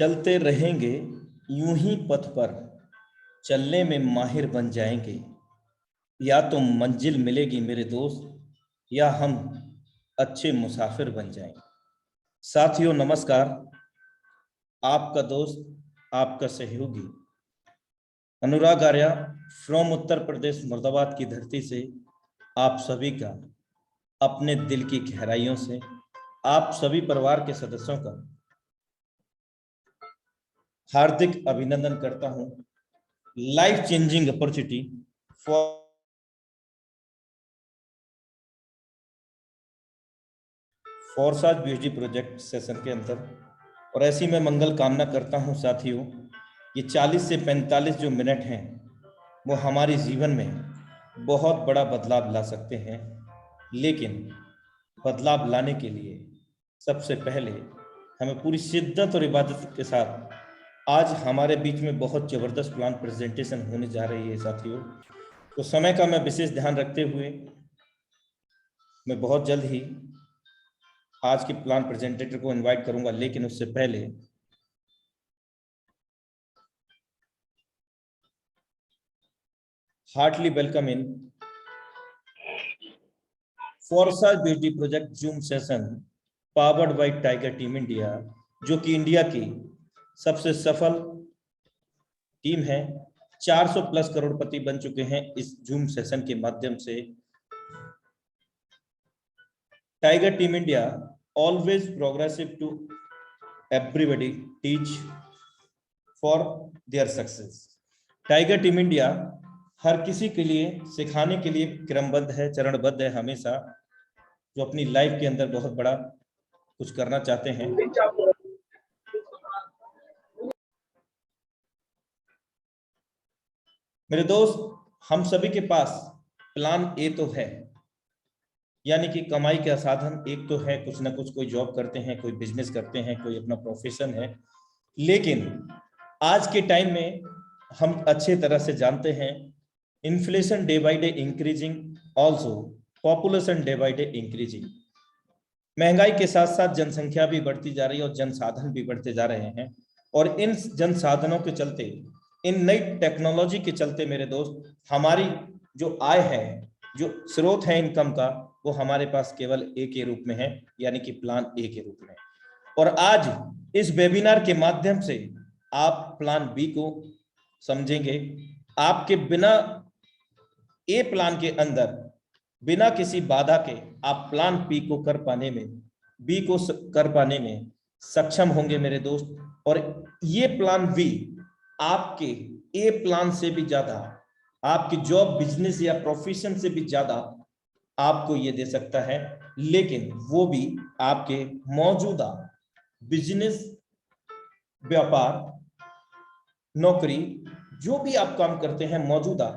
चलते रहेंगे यूं ही पथ पर, चलने में माहिर बन जाएंगे। या तो मंजिल मिलेगी मेरे दोस्त, या हम अच्छे मुसाफिर बन जाएंगे। साथियों नमस्कार। आपका दोस्त, आपका सहयोगी अनुराग आर्या फ्रॉम उत्तर प्रदेश मुर्दाबाद की धरती से आप सभी का अपने दिल की गहराइयों से, आप सभी परिवार के सदस्यों का हार्दिक अभिनंदन करता हूं। लाइफ चेंजिंग अपॉर्चुनिटी फॉर फॉरसाज पीएचडी प्रोजेक्ट सेशन के अंदर, और ऐसी मैं मंगल कामना करता हूं साथियों। ये 40 से 45 जो मिनट हैं वो हमारे जीवन में बहुत बड़ा बदलाव ला सकते हैं, लेकिन बदलाव लाने के लिए सबसे पहले हमें पूरी शिद्दत और इबादत के साथ आज हमारे बीच में बहुत ज़बरदस्त प्लान प्रेजेंटेशन होने जा रही है साथियों। तो समय का मैं विशेष ध्यान रखते हुए मैं बहुत जल्द ही आज के प्लान प्रेजेंटेटर को इनवाइट करूंगा, लेकिन उससे पहले हार्टली वेलकम इन फॉरसाज PhD project Zoom session powered by Tiger team India, जो कि इंडिया की सबसे सफल टीम है। 400 प्लस करोड़पति बन चुके हैं इस जूम सेशन के माध्यम से। Tiger team India always progressive to everybody teach for their success. Tiger team India हर किसी के लिए सिखाने के लिए क्रमबद्ध है, चरणबद्ध है हमेशा, जो अपनी लाइफ के अंदर बहुत बड़ा कुछ करना चाहते हैं। मेरे दोस्त, हम सभी के पास प्लान ए तो है, यानी कि कमाई का साधन एक तो है, कुछ ना कुछ कोई जॉब करते हैं, कोई बिजनेस करते हैं, कोई अपना प्रोफेशन है। लेकिन आज के टाइम में हम अच्छे तरह से जानते हैं, inflation day by day increasing, also population day by day increasing. महंगाई के साथ साथ जनसंख्या भी बढ़ती जा रही है और जनसाधन भी बढ़ते जा रहे हैं। और इन जनसाधनों के चलते, इन नई टेक्नोलॉजी के चलते मेरे दोस्त, हमारी जो आय है, जो स्रोत है इनकम का, वो हमारे पास केवल ए के रूप में है, यानी कि प्लान ए के रूप में। और आज इस वेबिनार के माध्यम से आप प्लान बी को समझेंगे। आपके बिना ए प्लान के अंदर, बिना किसी बाधा के आप प्लान बी को कर पाने में, बी को कर पाने में सक्षम होंगे मेरे दोस्त। और ये प्लान बी आपके ए प्लान से भी ज्यादा, आपकी जॉब, बिजनेस या प्रोफेशन से भी ज्यादा आपको ये दे सकता है। लेकिन वो भी आपके मौजूदा बिजनेस, व्यापार, नौकरी, जो भी आप काम करते हैं, मौजूदा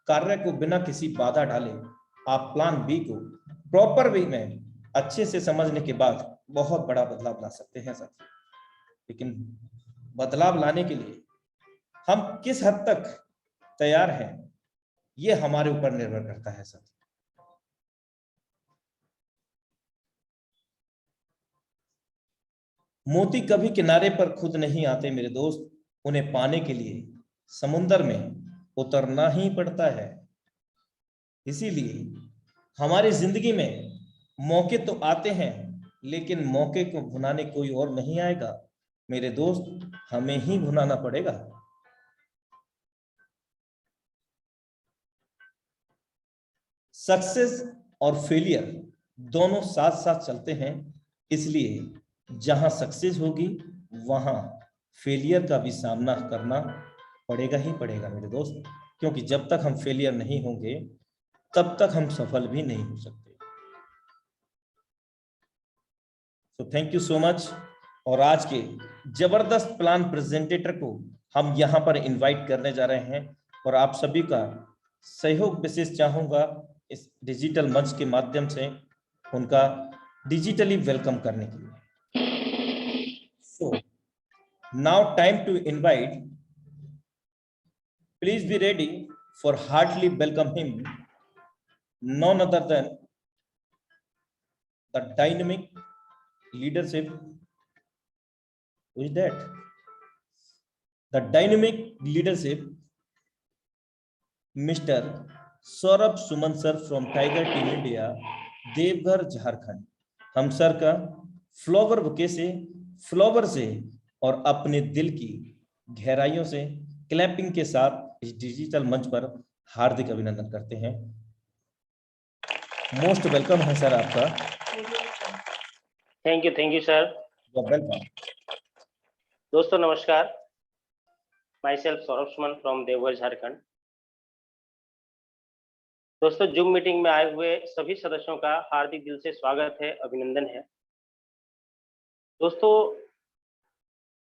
कार्य को बिना किसी बाधा डाले आप प्लान बी को प्रॉपर वे में अच्छे से समझने के बाद बहुत बड़ा बदलाव ला सकते हैं साथियों। लेकिन बदलाव लाने के लिए हम किस हद तक तैयार हैं, ये हमारे ऊपर निर्भर करता है साथियों। मोती कभी किनारे पर खुद नहीं आते मेरे दोस्त, उन्हें पाने के लिए समुद्र में उतरना ही पड़ता है। इसीलिए हमारी जिंदगी में मौके तो आते हैं, लेकिन मौके को भुनाने कोई और नहीं आएगा मेरे दोस्त, हमें ही भुनाना पड़ेगा। सक्सेस और फेलियर दोनों साथ साथ चलते हैं, इसलिए जहां सक्सेस होगी वहां फेलियर का भी सामना करना पड़ेगा ही पड़ेगा मेरे दोस्त, क्योंकि जब तक हम फेलियर नहीं होंगे तब तक हम सफल भी नहीं हो सकते। तो थैंक यू सो मच। और आज के जबरदस्त प्लान प्रेजेंटेटर को हम यहां पर इनवाइट करने जा रहे हैं, और आप सभी का सहयोग विशेष चाहूंगा इस डिजिटल मंच के माध्यम से उनका डिजिटली वेलकम करने के लिए। So now time to invite, please be ready for heartly welcome him, none other than the dynamic leadership. Who is that? The dynamic leadership mister Saurabh Suman sir from tiger team India, Deoghar Jharkhand. हम sir का flower bouquet से, flower से और अपने दिल की गहराइयों से क्लैपिंग के साथ इस डिजिटल मंच पर हार्दिक अभिनंदन करते हैं। मोस्ट वेलकम है सर आपका। Thank you sir. वेलकम। दोस्तों नमस्कार, my self Saurabh Suman from Deoghar Jharkhand. दोस्तों जूम मीटिंग में आए हुए सभी सदस्यों का हार्दिक दिल से स्वागत है, अभिनंदन है। दोस्तों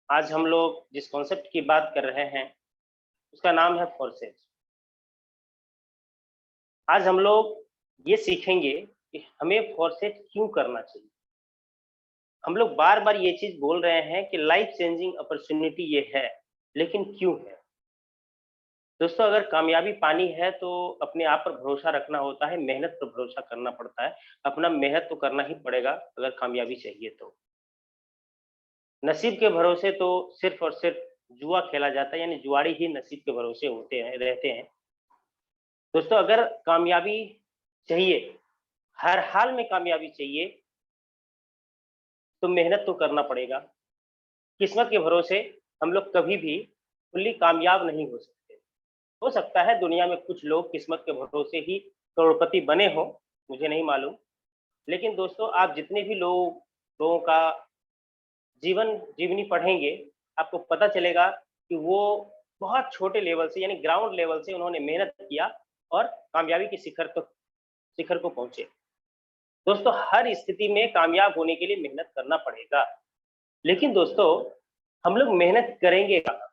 आज हम लोग जिस कॉन्सेप्ट की बात कर रहे हैं उसका नाम है फोर्सेज। आज हम लोग ये सीखेंगे कि हमें फोर्सेज क्यों करना चाहिए। हम लोग बार बार ये चीज बोल रहे हैं कि लाइफ चेंजिंग अपॉर्चुनिटी ये है, लेकिन क्यों है। दोस्तों अगर कामयाबी पानी है तो अपने आप पर भरोसा रखना होता है, मेहनत पर भरोसा करना पड़ता है। अपना मेहनत तो करना ही पड़ेगा अगर कामयाबी चाहिए तो। नसीब के भरोसे तो सिर्फ और सिर्फ जुआ खेला जाता है, यानी जुआड़ी ही नसीब के भरोसे होते हैं, रहते हैं। दोस्तों अगर कामयाबी चाहिए, हर हाल में कामयाबी चाहिए, तो मेहनत तो करना पड़ेगा। किस्मत के भरोसे हम लोग कभी भी फुल्ली कामयाब नहीं हो सकते। हो सकता है दुनिया में कुछ लोग किस्मत के भरोसे ही करोड़पति बने हो, मुझे नहीं मालूम। लेकिन दोस्तों आप जितने भी लोगों का जीवन जीवनी पढ़ेंगे, आपको पता चलेगा कि वो बहुत छोटे लेवल से, यानी ग्राउंड लेवल से उन्होंने मेहनत किया और कामयाबी के शिखर को पहुंचे। दोस्तों हर स्थिति में कामयाब होने के लिए मेहनत करना पड़ेगा। लेकिन दोस्तों हम लोग मेहनत करेंगे कहाँ?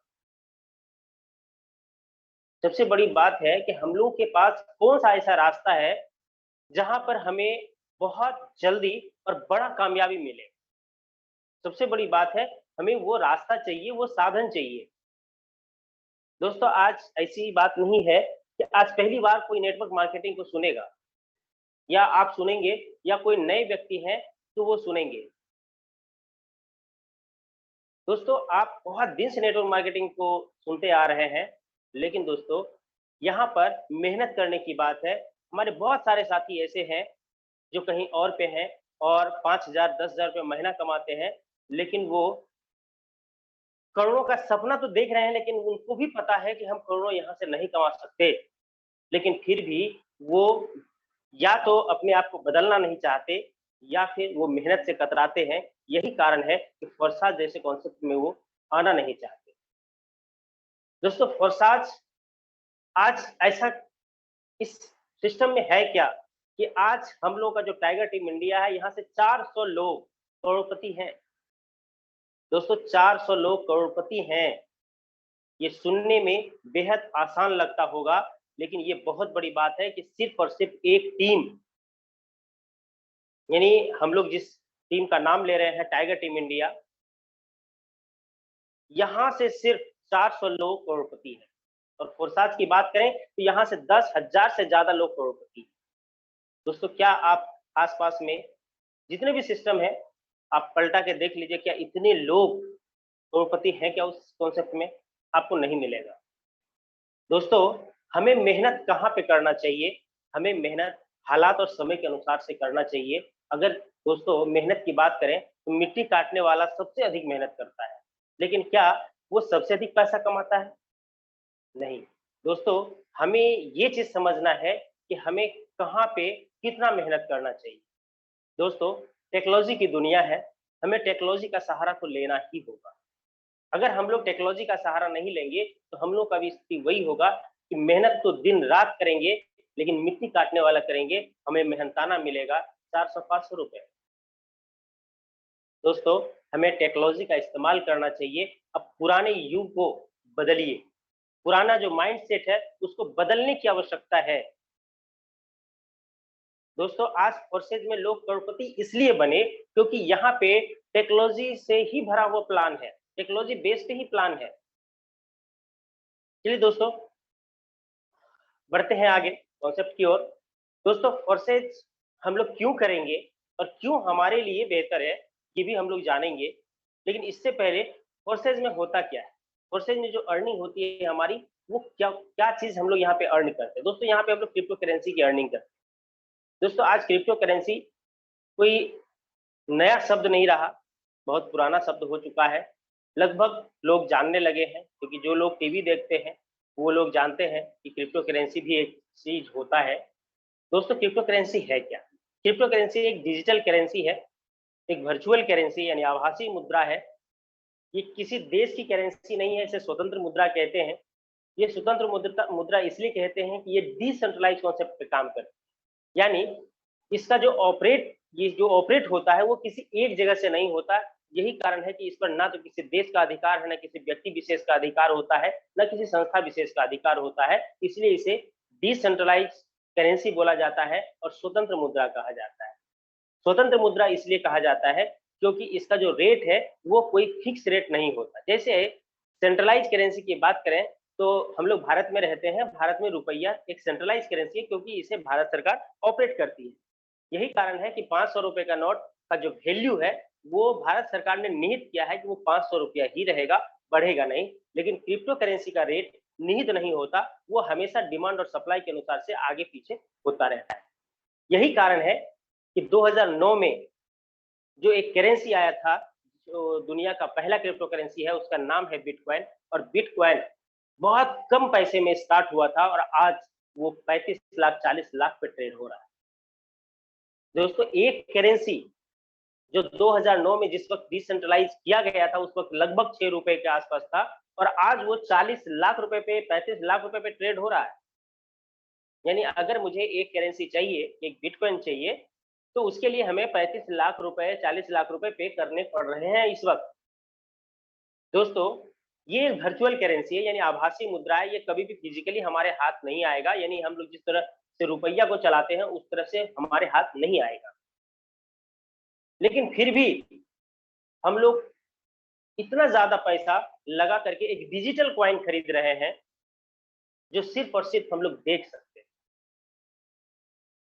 सबसे बड़ी बात है कि हम लोगों के पास कौन सा ऐसा रास्ता है जहां पर हमें बहुत जल्दी और बड़ा कामयाबी मिले। सबसे बड़ी बात है, हमें वो रास्ता चाहिए, वो साधन चाहिए। दोस्तों आज ऐसी बात नहीं है कि आज पहली बार कोई नेटवर्क मार्केटिंग को सुनेगा, या आप सुनेंगे, या कोई नए व्यक्ति हैं तो वो सुनेंगे। दोस्तों आप बहुत दिन से नेटवर्क मार्केटिंग को सुनते आ रहे हैं, लेकिन दोस्तों यहाँ पर मेहनत करने की बात है। हमारे बहुत सारे साथी ऐसे हैं जो कहीं और पे हैं और 5,000 10,000 रुपये महीना कमाते हैं, लेकिन वो करोड़ों का सपना तो देख रहे हैं, लेकिन उनको भी पता है कि हम करोड़ों यहाँ से नहीं कमा सकते। लेकिन फिर भी वो या तो अपने आप को बदलना नहीं चाहते, या फिर वो मेहनत से कतराते हैं। यही कारण है कि फोर्साज जैसे कॉन्सेप्ट में वो आना नहीं चाहते। दोस्तों फोर्साज आज ऐसा इस सिस्टम में है क्या कि आज हम लोग का जो टाइगर टीम इंडिया है, यहाँ से 400 लोग करोड़पति हैं। दोस्तों 400 लोग करोड़पति हैं। ये सुनने में बेहद आसान लगता होगा, लेकिन ये बहुत बड़ी बात है कि सिर्फ और सिर्फ एक टीम, यानी हम लोग जिस टीम का नाम ले रहे हैं टाइगर टीम इंडिया, यहां से सिर्फ 400 लोग करोड़पति हैं। और फोर्साज की बात करें तो यहां से 10,000 से ज्यादा लोग करोड़पति। दोस्तों क्या आप आसपास में जितने भी सिस्टम है आप पलटा के देख लीजिए, क्या इतने लोग करोड़पति हैं क्या उस कॉन्सेप्ट में? आपको नहीं मिलेगा। दोस्तों हमें मेहनत कहाँ पे करना चाहिए? हमें मेहनत हालात और समय के अनुसार से करना चाहिए। अगर दोस्तों मेहनत की बात करें तो मिट्टी काटने वाला सबसे अधिक मेहनत करता है, लेकिन क्या वो सबसे अधिक पैसा कमाता है? नहीं। दोस्तों हमें ये चीज समझना है कि हमें कहाँ पे कितना मेहनत करना चाहिए। दोस्तों टेक्नोलॉजी की दुनिया है, हमें टेक्नोलॉजी का सहारा तो लेना ही होगा। अगर हम लोग टेक्नोलॉजी का सहारा नहीं लेंगे तो हम लोग का भी स्थिति वही होगा कि मेहनत तो दिन रात करेंगे, लेकिन मिट्टी काटने वाला करेंगे, हमें मेहनताना मिलेगा 400-500 रुपए। दोस्तों हमें टेक्नोलॉजी का इस्तेमाल करना चाहिए। अब पुराने युग को बदलिए, पुराना जो माइंडसेट है उसको बदलने की आवश्यकता है। दोस्तों आज फोर्सेज में लोग करोड़पति इसलिए बने क्योंकि यहाँ पे टेक्नोलॉजी से ही भरा हुआ प्लान है, टेक्नोलॉजी बेस्ड ही प्लान है। चलिए दोस्तों बढ़ते हैं आगे कॉन्सेप्ट की ओर। दोस्तों फोर्सेज हम लोग क्यों करेंगे और क्यों हमारे लिए बेहतर है, ये भी हम लोग जानेंगे। लेकिन इससे पहले फोर्सेज में होता क्या है? फोर्सेज में जो अर्निंग होती है हमारी, वो क्या क्या चीज हम लोग यहाँ पे अर्न करते हैं। दोस्तों यहाँ पे हम लोग क्रिप्टो करेंसी की अर्निंग करते हैं। दोस्तों आज क्रिप्टो करेंसी कोई नया शब्द नहीं रहा, बहुत पुराना शब्द हो चुका है। लगभग लोग जानने लगे हैं, क्योंकि जो लोग टीवी देखते हैं वो लोग जानते हैं कि क्रिप्टो करेंसी भी एक चीज होता है। दोस्तों क्रिप्टो करेंसी है क्या? क्रिप्टो करेंसी एक डिजिटल करेंसी है, एक वर्चुअल करेंसी यानी आभासी मुद्रा है। ये किसी देश की करेंसी नहीं है, इसे स्वतंत्र मुद्रा कहते हैं। ये स्वतंत्र मुद्रा मुद्रा इसलिए कहते हैं कि ये डिसेंट्रलाइज कॉन्सेप्ट पे काम करती है। यानी इसका ये जो ऑपरेट होता है वो किसी एक जगह से नहीं होता। यही कारण है कि इस पर ना तो किसी देश का अधिकार है, ना किसी व्यक्ति विशेष का अधिकार होता है, ना किसी संस्था विशेष का अधिकार होता है। इसलिए इसे डिसेंट्रलाइज करेंसी बोला जाता है और स्वतंत्र मुद्रा कहा जाता है। स्वतंत्र मुद्रा इसलिए कहा जाता है क्योंकि इसका जो रेट है वो कोई फिक्स रेट नहीं होता। जैसे सेंट्रलाइज करेंसी की बात करें तो हम लोग भारत में रहते हैं, भारत में रुपया एक सेंट्रलाइज करेंसी है क्योंकि इसे भारत सरकार ऑपरेट करती है। यही कारण है कि 500 रुपए का नोट का जो वैल्यू है वो भारत सरकार ने निहित किया है कि वो 500 रुपया ही रहेगा, बढ़ेगा नहीं। लेकिन क्रिप्टो करेंसी का रेट निहित नहीं होता, वो हमेशा डिमांड और सप्लाई के अनुसार से आगे पीछे होता रहता है। यही कारण है कि 2009 में जो एक करेंसी आया था, जो दुनिया का पहला क्रिप्टो करेंसी है, उसका नाम है बिटकॉइन। और बिटकॉइन बहुत कम पैसे में स्टार्ट हुआ था और आज वो 35 लाख 40 लाख पे ट्रेड हो रहा है। दोस्तों एक करेंसी जो 2009 में जिस वक्त डिसेंट्रलाइज किया गया था उस वक्त लगभग 6 रुपए के आसपास था और आज वो 40 लाख रुपए पे 35 लाख रुपए पे ट्रेड हो रहा है। यानी अगर मुझे एक करेंसी चाहिए, एक बिटकॉइन चाहिए, तो उसके लिए हमें 35 लाख रुपए 40 लाख रुपए पे करने पड़ रहे हैं इस वक्त। दोस्तों ये वर्चुअल करेंसी है, यानी आभासी मुद्रा है। ये कभी भी फिजिकली हमारे हाथ नहीं आएगा, यानी हम लोग जिस तरह से रुपया को चलाते हैं उस तरह से हमारे हाथ नहीं आएगा। लेकिन फिर भी हम लोग इतना ज्यादा पैसा लगा करके एक डिजिटल कॉइन खरीद रहे हैं जो सिर्फ और सिर्फ हम लोग देख सकते हैं।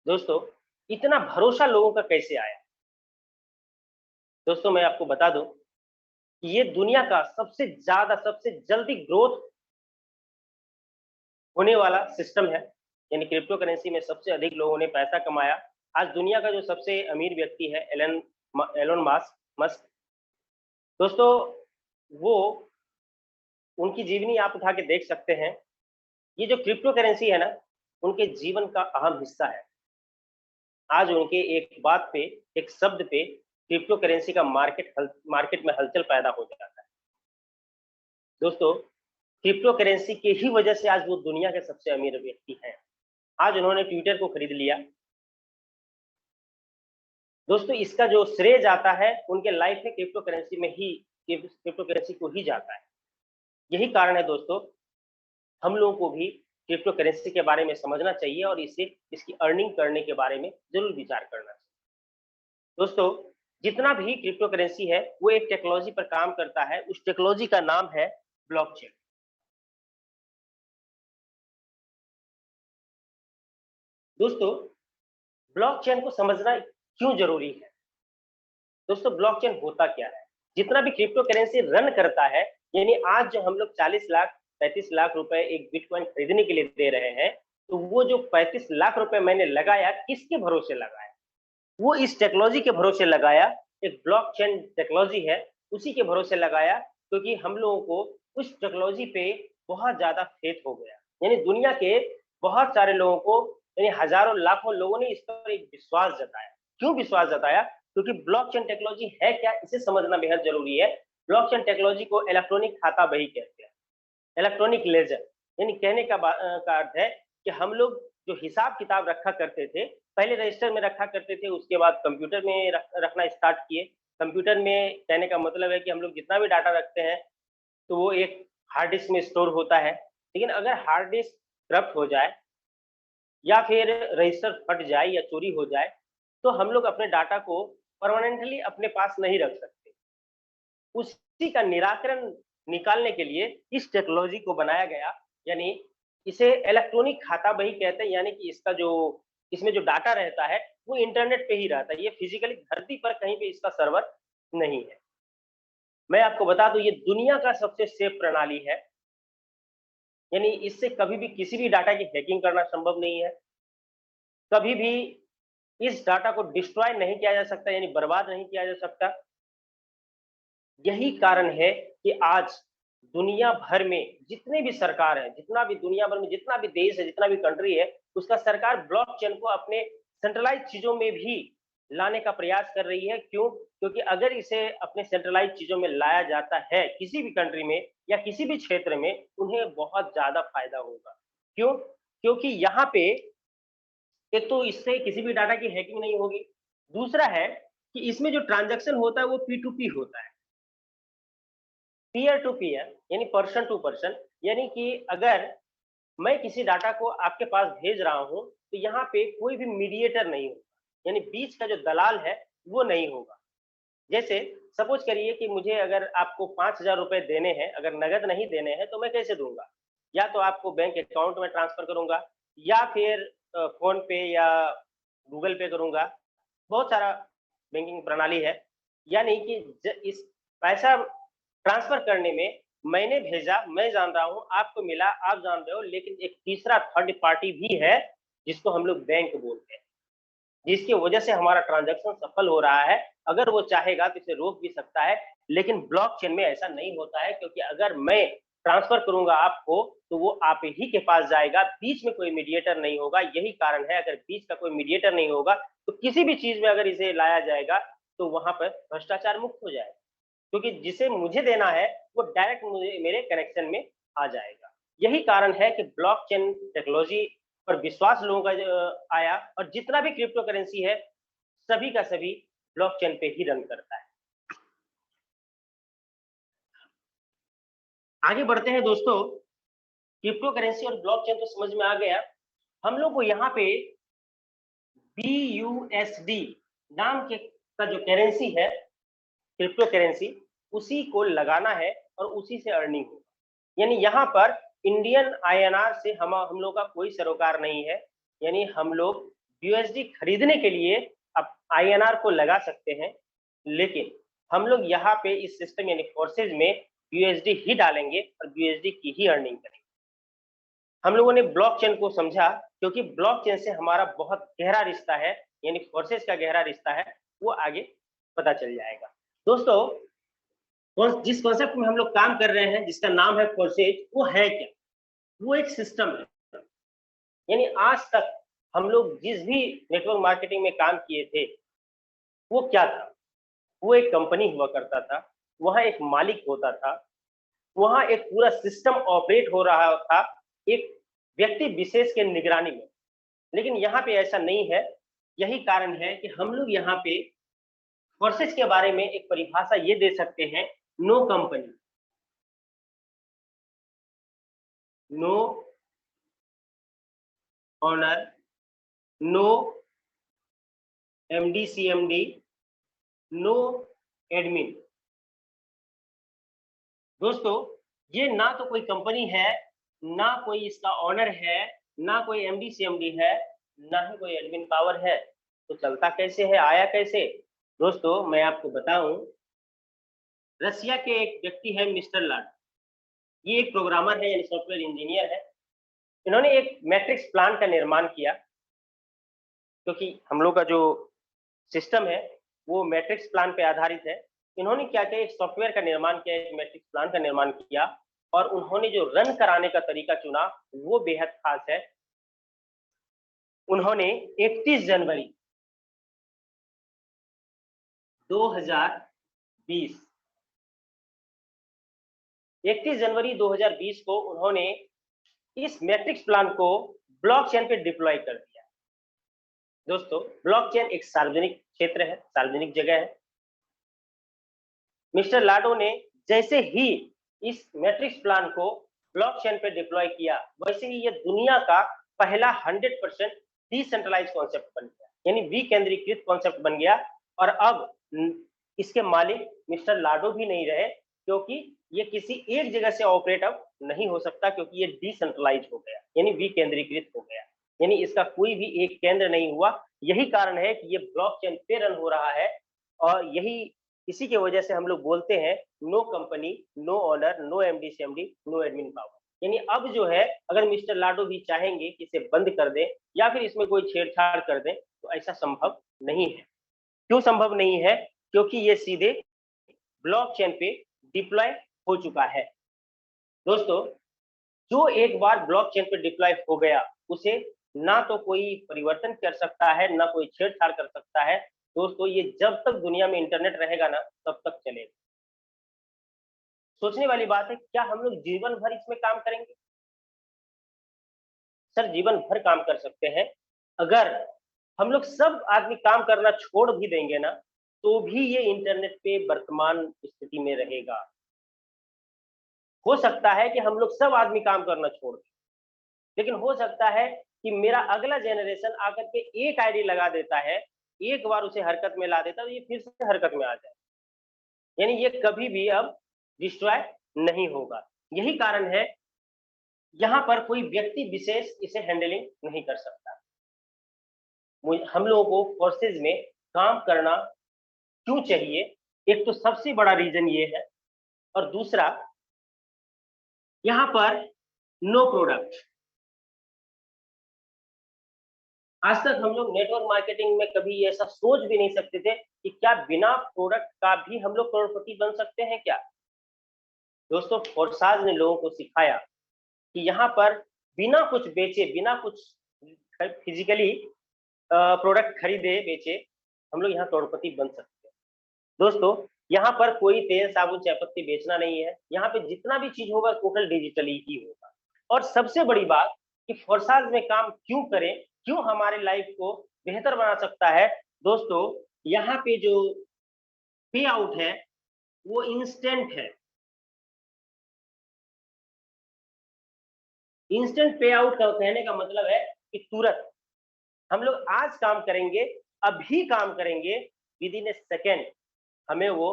दोस्तों इतना भरोसा लोगों का कैसे आया? दोस्तों मैं आपको बता दूं कि ये दुनिया का सबसे ज्यादा सबसे जल्दी ग्रोथ होने वाला सिस्टम है। यानी क्रिप्टो करेंसी में सबसे अधिक लोगों ने पैसा कमाया। आज दुनिया का जो सबसे अमीर व्यक्ति है एलोन मस्क, दोस्तों वो उनकी जीवनी आप उठा के देख सकते हैं। ये जो क्रिप्टो करेंसी है ना, उनके जीवन का अहम हिस्सा है। आज उनके एक बात पे, एक शब्द पे क्रिप्टो करेंसी का मार्केट में हलचल पैदा हो जाता है। दोस्तों क्रिप्टो करेंसी की ही वजह से आज वो दुनिया के सबसे अमीर व्यक्ति हैं। आज उन्होंने ट्विटर को खरीद लिया। दोस्तों इसका जो श्रेय जाता है उनके लाइफ में क्रिप्टो करेंसी को ही जाता है। यही कारण है दोस्तों, हम लोगों को भी क्रिप्टो करेंसी के बारे में समझना चाहिए और इसकी अर्निंग करने के बारे में जरूर विचार करना चाहिए। दोस्तों जितना भी क्रिप्टो करेंसी है वो एक टेक्नोलॉजी पर काम करता है। उस टेक्नोलॉजी का नाम है ब्लॉकचेन। दोस्तों ब्लॉकचेन को समझना क्यों जरूरी है? दोस्तों ब्लॉकचेन होता क्या है? जितना भी क्रिप्टो करेंसी रन करता है, यानी आज जो हम लोग 40 लाख 35 लाख रुपए एक बिटकॉइन खरीदने के लिए दे रहे हैं, तो वो जो 35 लाख रुपए मैंने लगाया किसके भरोसे लगाया? वो इस टेक्नोलॉजी के भरोसे लगाया। एक ब्लॉकचेन टेक्नोलॉजी है, उसी के भरोसे लगाया, क्योंकि हम लोगों को उस टेक्नोलॉजी पे बहुत ज्यादा फेथ हो गया। यानी दुनिया के बहुत सारे लोगों को, यानी हजारों लाखों लोगों ने इस पर एक विश्वास जताया। क्यों विश्वास जताया? क्योंकि ब्लॉकचेन टेक्नोलॉजी है क्या, इसे समझना बेहद जरूरी है। ब्लॉकचेन टेक्नोलॉजी को इलेक्ट्रॉनिक खाता बही कहते हैं, इलेक्ट्रॉनिक लेजर। यानी कहने का अर्थ है कि हम लोग जो हिसाब किताब रखा करते थे, पहले रजिस्टर में रखा करते थे, उसके बाद कंप्यूटर में रखना स्टार्ट किए। कंप्यूटर में कहने का मतलब है कि हम लोग जितना भी डाटा रखते हैं तो वो एक हार्ड डिस्क में स्टोर होता है। लेकिन अगर हार्ड डिस्क करप्ट हो जाए या फिर रजिस्टर फट जाए या चोरी हो जाए, तो हम लोग अपने डाटा को परमानेंटली अपने पास नहीं रख सकते। उसी का निराकरण निकालने के लिए इस टेक्नोलॉजी को बनाया गया। यानी इसे इलेक्ट्रॉनिक खाता बही कहते हैं। यानी कि इसमें जो डाटा रहता है वो इंटरनेट पे ही रहता है, ये फिजिकली धरती पर कहीं पे इसका सर्वर नहीं है। मैं आपको बता दूं, ये दुनिया का सबसे सेफ प्रणाली है। यानी इससे कभी भी किसी भी डाटा की हैकिंग करना संभव नहीं है, कभी भी इस डाटा को डिस्ट्रॉय नहीं किया जा सकता, यानी बर्बाद नहीं किया जा सकता। यही कारण है कि आज दुनिया भर में जितने भी सरकार है, जितना भी दुनिया भर में जितना भी देश है, जितना भी कंट्री है, उसका सरकार ब्लॉकचेन को अपने सेंट्रलाइज चीजों में भी लाने का प्रयास कर रही है। क्यों? क्योंकि अगर इसे अपने सेंट्रलाइज चीजों में लाया जाता है किसी भी कंट्री में या किसी भी क्षेत्र में, उन्हें बहुत ज्यादा फायदा होगा। क्यों? क्योंकि यहाँ पे एक तो इससे किसी भी डाटा की हैकिंग नहीं होगी, दूसरा है कि इसमें जो ट्रांजैक्शन होता है वो P2P होता है, पीयर टू पीयर, यानी पर्सन टू पर्सन। यानी कि अगर मैं किसी डाटा को आपके पास भेज रहा हूं तो यहाँ पे कोई भी मीडिएटर नहीं होगा, यानी बीच का जो दलाल है वो नहीं होगा। जैसे सपोज करिए कि मुझे अगर आपको 5,000 रुपए देने हैं, अगर नगद नहीं देने हैं तो मैं कैसे दूंगा? या तो आपको बैंक अकाउंट में ट्रांसफर करूंगा, या फिर फोन पे या गूगल पे करूंगा। बहुत सारा बैंकिंग प्रणाली है। यानी कि इस पैसा ट्रांसफर करने में मैंने भेजा, मैं जान रहा हूँ, आपको मिला, आप जान रहे हो, लेकिन एक तीसरा थर्ड पार्टी भी है जिसको हम लोग बैंक बोलते हैं, जिसकी वजह से हमारा ट्रांजैक्शन सफल हो रहा है। अगर वो चाहेगा तो इसे रोक भी सकता है, लेकिन ब्लॉकचेन में ऐसा नहीं होता है, क्योंकि अगर मैं ट्रांसफर करूंगा आपको तो वो आप ही के पास जाएगा, बीच में कोई मीडिएटर नहीं होगा। यही कारण है, अगर बीच का कोई मीडिएटर नहीं होगा तो किसी भी चीज में अगर इसे लाया जाएगा तो वहां पर भ्रष्टाचार मुक्त हो जाएगा, क्योंकि जिसे मुझे देना है वो डायरेक्ट मुझे मेरे कनेक्शन में आ जाएगा। यही कारण है कि ब्लॉकचेन टेक्नोलॉजी पर विश्वास लोगों का आया, और जितना भी क्रिप्टो करेंसी है सभी का सभी ब्लॉकचेन पे ही रन करता है। आगे बढ़ते हैं दोस्तों। क्रिप्टो करेंसी और ब्लॉकचेन तो समझ में आ गया। हम लोग को यहाँ पे BUSD नाम के का जो करेंसी है, क्रिप्टो करेंसी, उसी को लगाना है और उसी से अर्निंग होगा। यानी यहाँ पर इंडियन INR से हम लोग का कोई सरोकार नहीं है। यानी हम लोग USD खरीदने के लिए अब INR को लगा सकते हैं, लेकिन हम लोग यहाँ पे इस सिस्टम यानी फोर्सेज में USD ही डालेंगे और USD की ही अर्निंग करेंगे। हम लोगों ने ब्लॉकचेन को समझा क्योंकि ब्लॉकचेन से हमारा बहुत गहरा रिश्ता है, यानी फोर्सेज का गहरा रिश्ता है, वो आगे पता चल जाएगा। दोस्तों, जिस कॉन्सेप्ट में हम लोग काम कर रहे हैं, जिसका नाम है फोर्सेज, वो है क्या? वो एक सिस्टम है। यानी आज तक हम लोग जिस भी नेटवर्क मार्केटिंग में काम किए थे, वो क्या था? वो एक कंपनी हुआ करता था, वहां एक मालिक होता था, वहां एक पूरा सिस्टम ऑपरेट हो रहा था एक व्यक्ति विशेष के निगरानी में। लेकिन यहाँ पे ऐसा नहीं है। यही कारण है कि हम लोग यहाँ पे फोर्सेज के बारे में एक परिभाषा ये दे सकते हैं, no company, no owner, no MD CMD, no admin. दोस्तों, ये ना तो कोई कंपनी है, ना कोई इसका ऑनर है, ना कोई MD CMD है, ना ही कोई एडमिन पावर है। तो चलता कैसे है, आया कैसे? दोस्तों, मैं आपको बताऊं, रसिया के एक व्यक्ति है मिस्टर लाड। ये एक प्रोग्रामर है, यानी सॉफ्टवेयर इंजीनियर है। इन्होंने एक मैट्रिक्स प्लान का निर्माण किया, क्योंकि हम लोग का जो सिस्टम है वो मैट्रिक्स प्लान पे आधारित है। इन्होंने क्या किया, एक सॉफ्टवेयर का निर्माण किया, एक मैट्रिक्स प्लान का निर्माण किया, और उन्होंने जो रन कराने का तरीका चुना वो बेहद खास है। उन्होंने 31 जनवरी 2020 31 जनवरी 2020 को उन्होंने इस मैट्रिक्स प्लान को ब्लॉकचेन पे डिप्लॉय कर दिया। दोस्तों, ब्लॉकचेन एक सार्वजनिक क्षेत्र है, सार्वजनिक जगह है। मिस्टर लाडो ने जैसे ही इस मैट्रिक्स प्लान को ब्लॉकचेन पे डिप्लॉय किया, वैसे ही ये दुनिया का पहला 100% डिसेंट्रलाइज कॉन्सेप्ट बन गया, यानी विकेंद्रीकृत कॉन्सेप्ट बन गया। और अब इसके मालिक मिस्टर लाडो भी नहीं रहे, क्योंकि ये किसी एक जगह से ऑपरेट अब नहीं हो सकता, क्योंकि ये डिसेंट्रलाइज हो गया, यानी विकेंद्रीकृत हो गया, यानी इसका कोई भी एक केंद्र नहीं हुआ। यही कारण है कि ये ब्लॉकचेन पे रन हो रहा है, और यही इसी की वजह से हम लोग बोलते हैं no company, no owner, no MD CMD, no admin power. यानी अब जो है अगर मिस्टर लाडो भी चाहेंगे कि इसे बंद कर दें या फिर इसमें कोई छेड़छाड़ कर दें तो ऐसा संभव नहीं है। क्यों संभव नहीं है? क्योंकि ये सीधे ब्लॉकचेन पे डिप्लॉय हो चुका है। दोस्तों, जो एक बार ब्लॉकचेन पे डिप्लॉय हो गया उसे ना तो कोई परिवर्तन कर सकता है, ना कोई छेड़छाड़ कर सकता है। दोस्तों, ये जब तक दुनिया में इंटरनेट रहेगा ना तब तक चलेगा। सोचने वाली बात है, क्या हम लोग जीवन भर इसमें काम करेंगे? सर, जीवन भर काम कर सकते हैं। अगर हम लोग सब आदमी काम करना छोड़ भी देंगे ना तो भी ये इंटरनेट पे वर्तमान स्थिति में रहेगा। हो सकता है कि हम लोग सब आदमी काम करना छोड़ दें, लेकिन हो सकता है कि मेरा अगला जनरेशन आकर के एक आईडी लगा देता है, एक बार उसे हरकत में ला देता है तो ये फिर से हरकत में आ जाए। यानी ये कभी भी अब डिस्ट्रॉय नहीं होगा। यही कारण है यहाँ पर कोई व्यक्ति विशेष इसे हैंडलिंग नहीं कर सकता। हम लोगों को फोर्सेज में काम करना क्यों चाहिए? एक तो सबसे बड़ा रीजन ये है, और दूसरा यहाँ पर नो प्रोडक्ट। आज तक हम लोग नेटवर्क मार्केटिंग में कभी ऐसा सोच भी नहीं सकते थे कि क्या बिना प्रोडक्ट का भी हम लोग करोड़पति बन सकते हैं क्या? दोस्तों, फोर्साज ने लोगों को सिखाया कि यहाँ पर बिना कुछ बेचे, बिना कुछ फिजिकली प्रोडक्ट खरीदे बेचे, हम लोग यहाँ करोड़पति बन सकते हैं। दोस्तों, यहाँ पर कोई तेल साबुन चायपत्ती बेचना नहीं है। यहाँ पे जितना भी चीज होगा टोटल डिजिटली ही होगा। और सबसे बड़ी बात कि फोर्साज में काम क्यों करें, क्यों हमारे लाइफ को बेहतर बना सकता है? दोस्तों, यहाँ पे जो पे आउट है वो इंस्टेंट है। इंस्टेंट पे आउट का कहने का मतलब है कि तुरंत हम लोग आज काम करेंगे, अभी काम करेंगे, विद इन ए सेकेंड हमें वो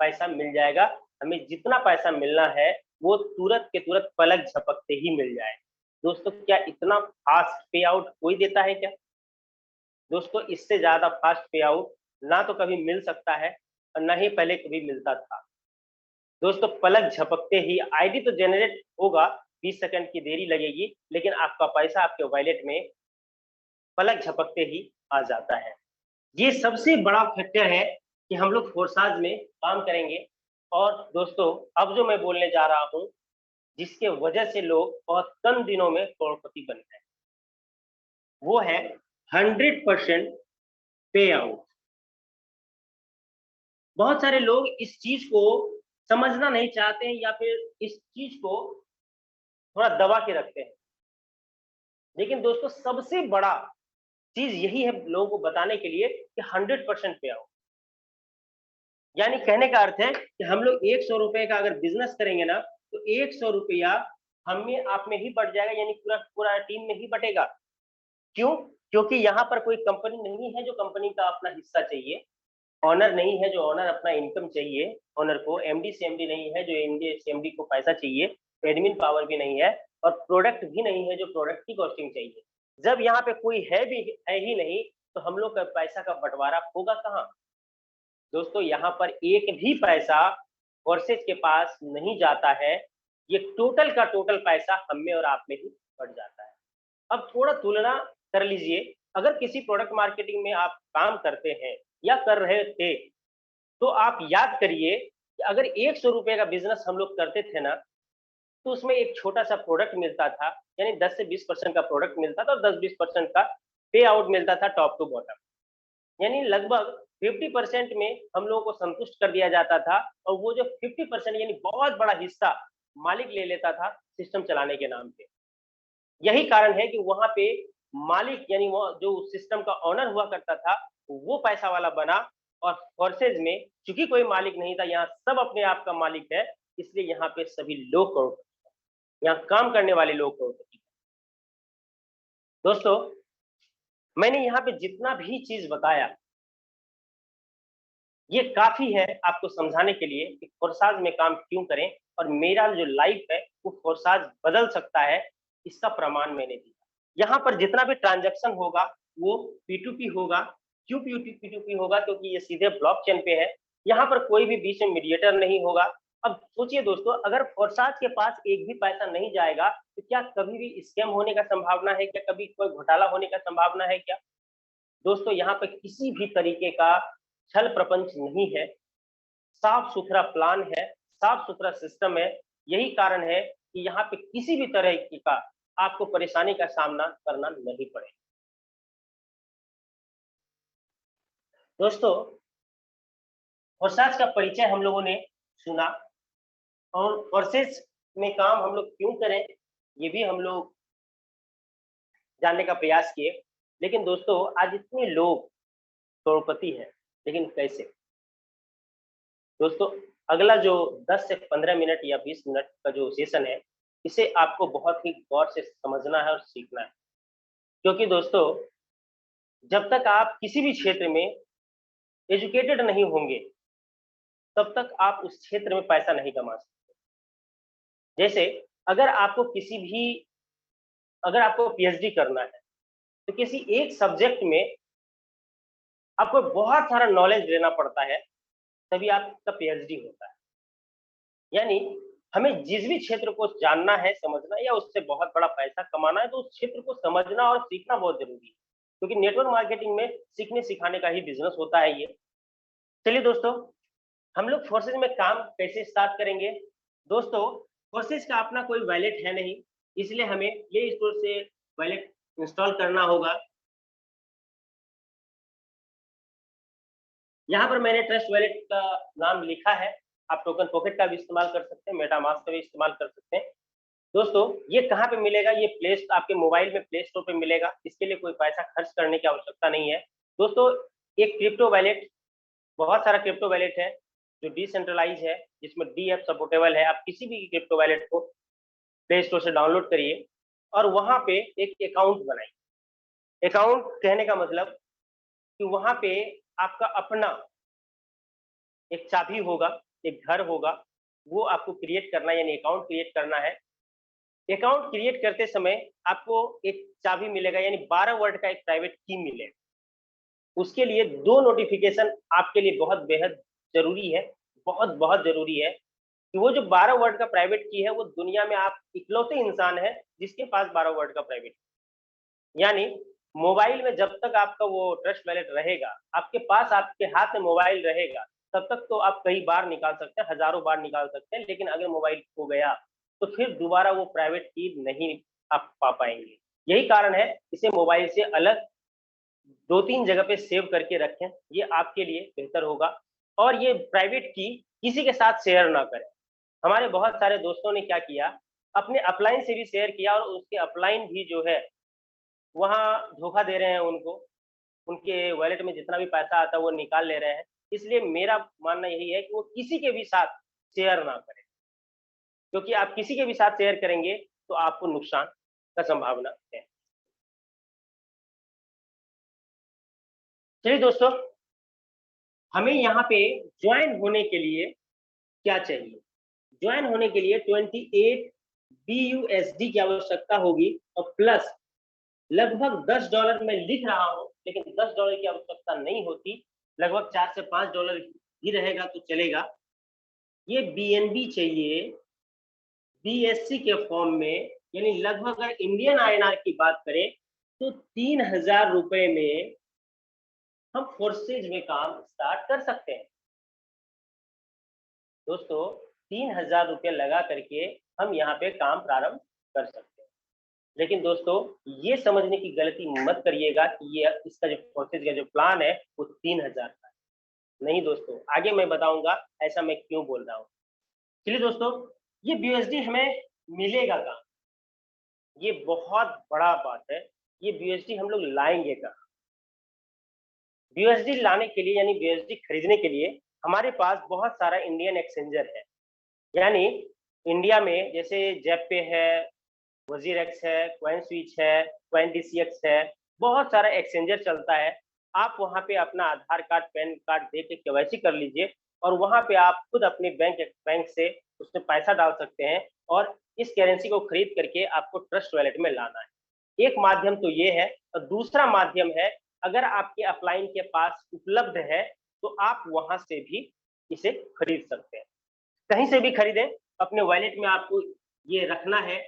पैसा मिल जाएगा। हमें जितना पैसा मिलना है वो तुरंत के तुरंत पलक झपकते ही मिल जाए। दोस्तों, क्या इतना फास्ट पे आउट कोई देता है क्या? दोस्तों, इससे ज्यादा फास्ट पे आउट ना तो कभी मिल सकता है और ना ही पहले कभी मिलता था। दोस्तों, पलक झपकते ही आईडी तो जनरेट होगा, 20 सेकंड की देरी लगेगी, लेकिन आपका पैसा आपके वॉलेट में पलक झपकते ही आ जाता है। ये सबसे बड़ा फैक्टर है कि हम लोग फोर्साज में काम करेंगे। और दोस्तों, अब जो मैं बोलने जा रहा हूँ, जिसके वजह से लोग बहुत कम दिनों में करोड़पति बन गए, वो है 100% पे आउट। बहुत सारे लोग इस चीज को समझना नहीं चाहते हैं या फिर इस चीज को थोड़ा दबा के रखते हैं। लेकिन दोस्तों, सबसे बड़ा चीज यही है लोगों को बताने के लिए कि 100% पे आउट। यानी कहने का अर्थ है कि हम लोग 100 रुपए का अगर बिजनेस करेंगे ना तो 100 रुपया हम में आप में ही बढ़ जाएगा, यानी पूरा पूरा टीम में ही बटेगा। क्यों? क्योंकि यहाँ पर कोई कंपनी नहीं है जो कंपनी का अपना हिस्सा चाहिए, ऑनर नहीं है जो ऑनर अपना इनकम चाहिए ऑनर को, एमडी सीएमडी नहीं है जो एमडी सीएमडी को पैसा चाहिए, एडमिन पावर भी नहीं है, और प्रोडक्ट भी नहीं है जो प्रोडक्ट की कॉस्टिंग चाहिए। जब यहाँ पे कोई है ही नहीं तो हम लोग का पैसा का बंटवारा होगा कहाँ? दोस्तों, यहाँ पर एक भी पैसा फोर्सेज के पास नहीं जाता है। ये टोटल का टोटल पैसा हम में और आप में ही बढ़ जाता है। अब थोड़ा तुलना कर लीजिए, अगर किसी प्रोडक्ट मार्केटिंग में आप काम करते हैं या कर रहे थे तो आप याद करिए कि अगर 100 रुपए का बिजनेस हम लोग करते थे ना तो उसमें एक छोटा सा प्रोडक्ट मिलता था, यानी 10 से 20% का प्रोडक्ट मिलता था और 10-20% का पे आउट मिलता था टॉप टू बॉटम। यानी लगभग 50% में हम लोगों को संतुष्ट कर दिया जाता था, और वो जो 50% यानी बहुत बड़ा हिस्सा मालिक ले लेता था सिस्टम चलाने के नाम पे। यही कारण है कि वहां पे मालिक यानी वो जो सिस्टम का ऑनर हुआ करता था वो पैसा वाला बना, और फोर्सेज में चूंकि कोई मालिक नहीं था, यहाँ सब अपने आप का मालिक है, इसलिए यहाँ पे सभी लोग करोड़पति, यहाँ काम करने वाले लोग करोड़पति। दोस्तों, मैंने यहाँ पे जितना भी चीज बताया ये काफी है आपको समझाने के लिए कि फोर्साज में काम क्यों करें, और मेरा जो लाइफ है वो फोर्साज बदल सकता है, इसका प्रमाण मैंने दिया। यहाँ पर जितना भी ट्रांजैक्शन होगा वो P2P होगा। क्यों P2P होगा? क्योंकि ये सीधे ब्लॉकचेन पे है, यहाँ पर कोई भी बीच में मीडिएटर नहीं होगा। अब सोचिए दोस्तों, अगर फोर्साज के पास एक भी पैसा नहीं जाएगा तो क्या कभी भी स्कैम होने का संभावना है क्या? कभी कोई घोटाला होने का संभावना है क्या? दोस्तों यहाँ पे किसी भी तरीके का छल प्रपंच नहीं है, साफ सुथरा प्लान है, साफ सुथरा सिस्टम है। यही कारण है कि यहाँ पे किसी भी तरह की का आपको परेशानी का सामना करना नहीं पड़े। दोस्तों, फोर्सेस का परिचय हम लोगों ने सुना और फोर्सेस में काम हम लोग क्यों करें ये भी हम लोग जानने का प्रयास किए। लेकिन दोस्तों, आज इतने लोग करोड़पति हैं, लेकिन कैसे? दोस्तों, अगला जो 10 से 15 मिनट या 20 मिनट का जो सेशन है, इसे आपको बहुत ही गौर से समझना है और सीखना है। क्योंकि दोस्तों, जब तक आप किसी भी क्षेत्र में एजुकेटेड नहीं होंगे, तब तक आप उस क्षेत्र में पैसा नहीं कमा सकते। जैसे अगर आपको पीएचडी करना है, तो किसी एक सब्जेक्ट में आपको बहुत सारा नॉलेज लेना पड़ता है, तभी आपका पीएचडी होता है। यानी हमें जिस भी क्षेत्र को जानना है, समझना है या उससे बहुत बड़ा पैसा कमाना है, तो उस क्षेत्र को समझना और सीखना बहुत जरूरी है। क्योंकि नेटवर्क मार्केटिंग में सीखने सिखाने का ही बिजनेस होता है ये। चलिए दोस्तों, हम लोग फोर्सेज में काम कैसे स्टार्ट करेंगे? दोस्तों, फोर्सेज का अपना कोई वैलेट है नहीं, इसलिए हमें प्ले स्टोर से वैलेट इंस्टॉल करना होगा। यहाँ पर मैंने ट्रस्ट वैलेट का नाम लिखा है। आप टोकन पॉकेट का भी इस्तेमाल कर सकते हैं, मेटामास्क का भी इस्तेमाल कर सकते हैं। दोस्तों, ये कहाँ पे मिलेगा? ये आपके मोबाइल में प्ले स्टोर पे मिलेगा। इसके लिए कोई पैसा खर्च करने की आवश्यकता नहीं है। दोस्तों, एक क्रिप्टो वैलेट, बहुत सारा क्रिप्टो वैलेट है जो डिसेंट्रलाइज है, जिसमें डीएफ सपोर्टेबल है। आप किसी भी क्रिप्टो वैलेट को प्ले स्टोर से डाउनलोड करिए और वहां पे एक अकाउंट बनाइए। अकाउंट कहने का मतलब कि वहां पे आपका अपना एक चाबी होगा, एक घर होगा, वो आपको क्रिएट करना है, यानी अकाउंट क्रिएट करना है। अकाउंट क्रिएट करते समय आपको एक चाबी मिलेगा, यानी 12 वर्ड का एक प्राइवेट की मिलेगा। उसके लिए 2 नोटिफिकेशन आपके लिए बहुत बेहद जरूरी है, बहुत बहुत जरूरी है कि वो जो 12 वर्ड का प्राइवेट की है, वो दुनिया में आप इकलौते इंसान है जिसके पास 12 वर्ड का प्राइवेट की। यानी मोबाइल में जब तक आपका वो ट्रस्ट वैलेट रहेगा, आपके पास, आपके हाथ में मोबाइल रहेगा, तब तक तो आप कई बार निकाल सकते हैं, हजारों बार निकाल सकते हैं। लेकिन अगर मोबाइल खो गया तो फिर दोबारा वो प्राइवेट की नहीं आप पा पाएंगे। यही कारण है इसे मोबाइल से अलग 2-3 जगह पे सेव करके रखें, ये आपके लिए बेहतर होगा। और ये प्राइवेट की किसी के साथ शेयर ना करें। हमारे बहुत सारे दोस्तों ने क्या किया, अपने अपलाइन से भी शेयर किया और उसके अपलाइन भी जो है वहाँ धोखा दे रहे हैं उनको। उनके वॉलेट में जितना भी पैसा आता है वो निकाल ले रहे हैं। इसलिए मेरा मानना यही है कि वो किसी के भी साथ शेयर ना करें, क्योंकि आप किसी के भी साथ शेयर करेंगे तो आपको नुकसान का संभावना है। चलिए दोस्तों, हमें यहाँ पे ज्वाइन होने के लिए क्या चाहिए? ज्वाइन होने के लिए 28 BUSD की आवश्यकता होगी और प्लस लगभग $10 मैं लिख रहा हूँ, लेकिन $10 की आवश्यकता नहीं होती, लगभग $4 से $5 ही रहेगा तो चलेगा। ये BNB चाहिए BSC के फॉर्म में, यानी लगभग अगर इंडियन INR की बात करें तो 3000 रुपए में हम फोर्सेज में काम स्टार्ट कर सकते हैं। दोस्तों, 3000 रुपये लगा करके हम यहाँ पे काम प्रारंभ कर सकते हैं। लेकिन दोस्तों, ये समझने की गलती मत करिएगा कि ये इसका जो फोर्सेज का जो प्लान है वो 3000 का है। नहीं दोस्तों, आगे मैं बताऊंगा ऐसा मैं क्यों बोल रहा हूँ। चलिए दोस्तों, ये BUSD हमें मिलेगा कहाँ? ये बहुत बड़ा बात है। ये BUSD हम लोग लाएंगे कहाँ? BUSD लाने के लिए, यानी BUSD खरीदने के लिए हमारे पास बहुत सारा इंडियन एक्सचेंजर है। यानी इंडिया में जैसे जेपे है, वजीरेक्स है, कॉइन स्विच है, कॉइन DCX है, बहुत सारा एक्सचेंजर चलता है। आप वहाँ पे अपना आधार कार्ड, पैन कार्ड दे के KYC कर लीजिए और वहाँ पे आप खुद अपने बैंक से उसमें पैसा डाल सकते हैं और इस करेंसी को खरीद करके आपको ट्रस्ट वैलेट में लाना है। एक माध्यम तो ये है और दूसरा माध्यम है, अगर आपके अपलाइन के पास उपलब्ध है तो आप वहां से भी इसे खरीद सकते हैं। कहीं से भी खरीदें, अपने वॉलेट में आपको ये रखना है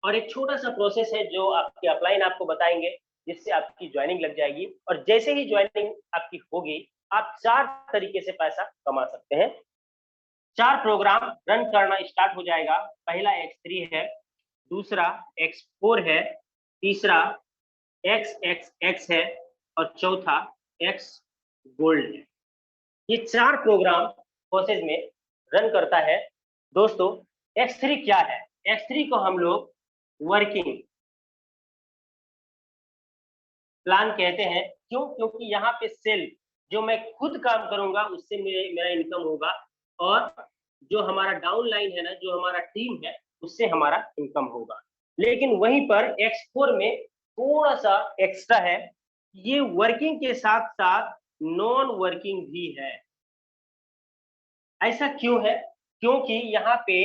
और एक छोटा सा प्रोसेस है जो आपके अपलाइन आपको बताएंगे, जिससे आपकी ज्वाइनिंग लग जाएगी और जैसे ही ज्वाइनिंग आपकी होगी, आप 4 तरीके से पैसा कमा सकते हैं। 4 प्रोग्राम रन करना स्टार्ट हो जाएगा। पहला X3 है, दूसरा X4 है, तीसरा XXX है और चौथा X गोल्ड है। ये 4 प्रोग्राम प्रोसेस में रन करता है। दोस्तों, X3 क्या है? X3 को हम लोग वर्किंग प्लान कहते हैं। क्यों? क्योंकि यहाँ पे सेल्फ जो मैं खुद काम करूंगा उससे मेरा इनकम होगा और जो हमारा डाउन लाइन है ना, जो हमारा टीम है, उससे हमारा इनकम होगा। लेकिन वहीं पर X4 में थोड़ा सा एक्स्ट्रा है, ये वर्किंग के साथ साथ नॉन वर्किंग भी है। ऐसा क्यों है? क्योंकि यहाँ पे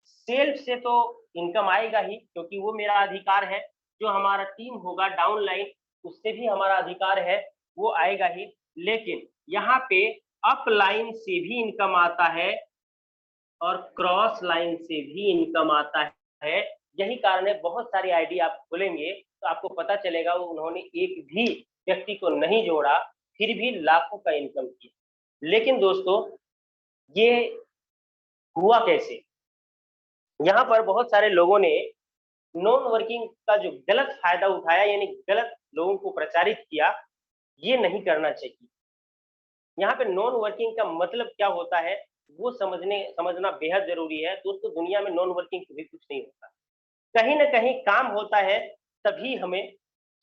सेल्फ से तो इनकम आएगा ही, क्योंकि वो मेरा अधिकार है। जो हमारा टीम होगा डाउन लाइन, उससे भी हमारा अधिकार है, वो आएगा ही। लेकिन यहाँ पे अप लाइन से भी इनकम आता है और क्रॉस लाइन से भी इनकम आता है। यही कारण है, बहुत सारी आईडी आप खोलेंगे तो आपको पता चलेगा वो उन्होंने एक भी व्यक्ति को नहीं जोड़ा, फिर भी लाखों का इनकम किया। लेकिन दोस्तों, ये हुआ कैसे? यहाँ पर बहुत सारे लोगों ने नॉन वर्किंग का जो गलत फायदा उठाया, यानी गलत लोगों को प्रचारित किया। ये नहीं करना चाहिए। यहाँ पे नॉन वर्किंग का मतलब क्या होता है, वो समझना बेहद जरूरी है। दोस्तों, दुनिया में नॉन वर्किंग कभी कुछ नहीं होता। कहीं ना कहीं काम होता है, तभी हमें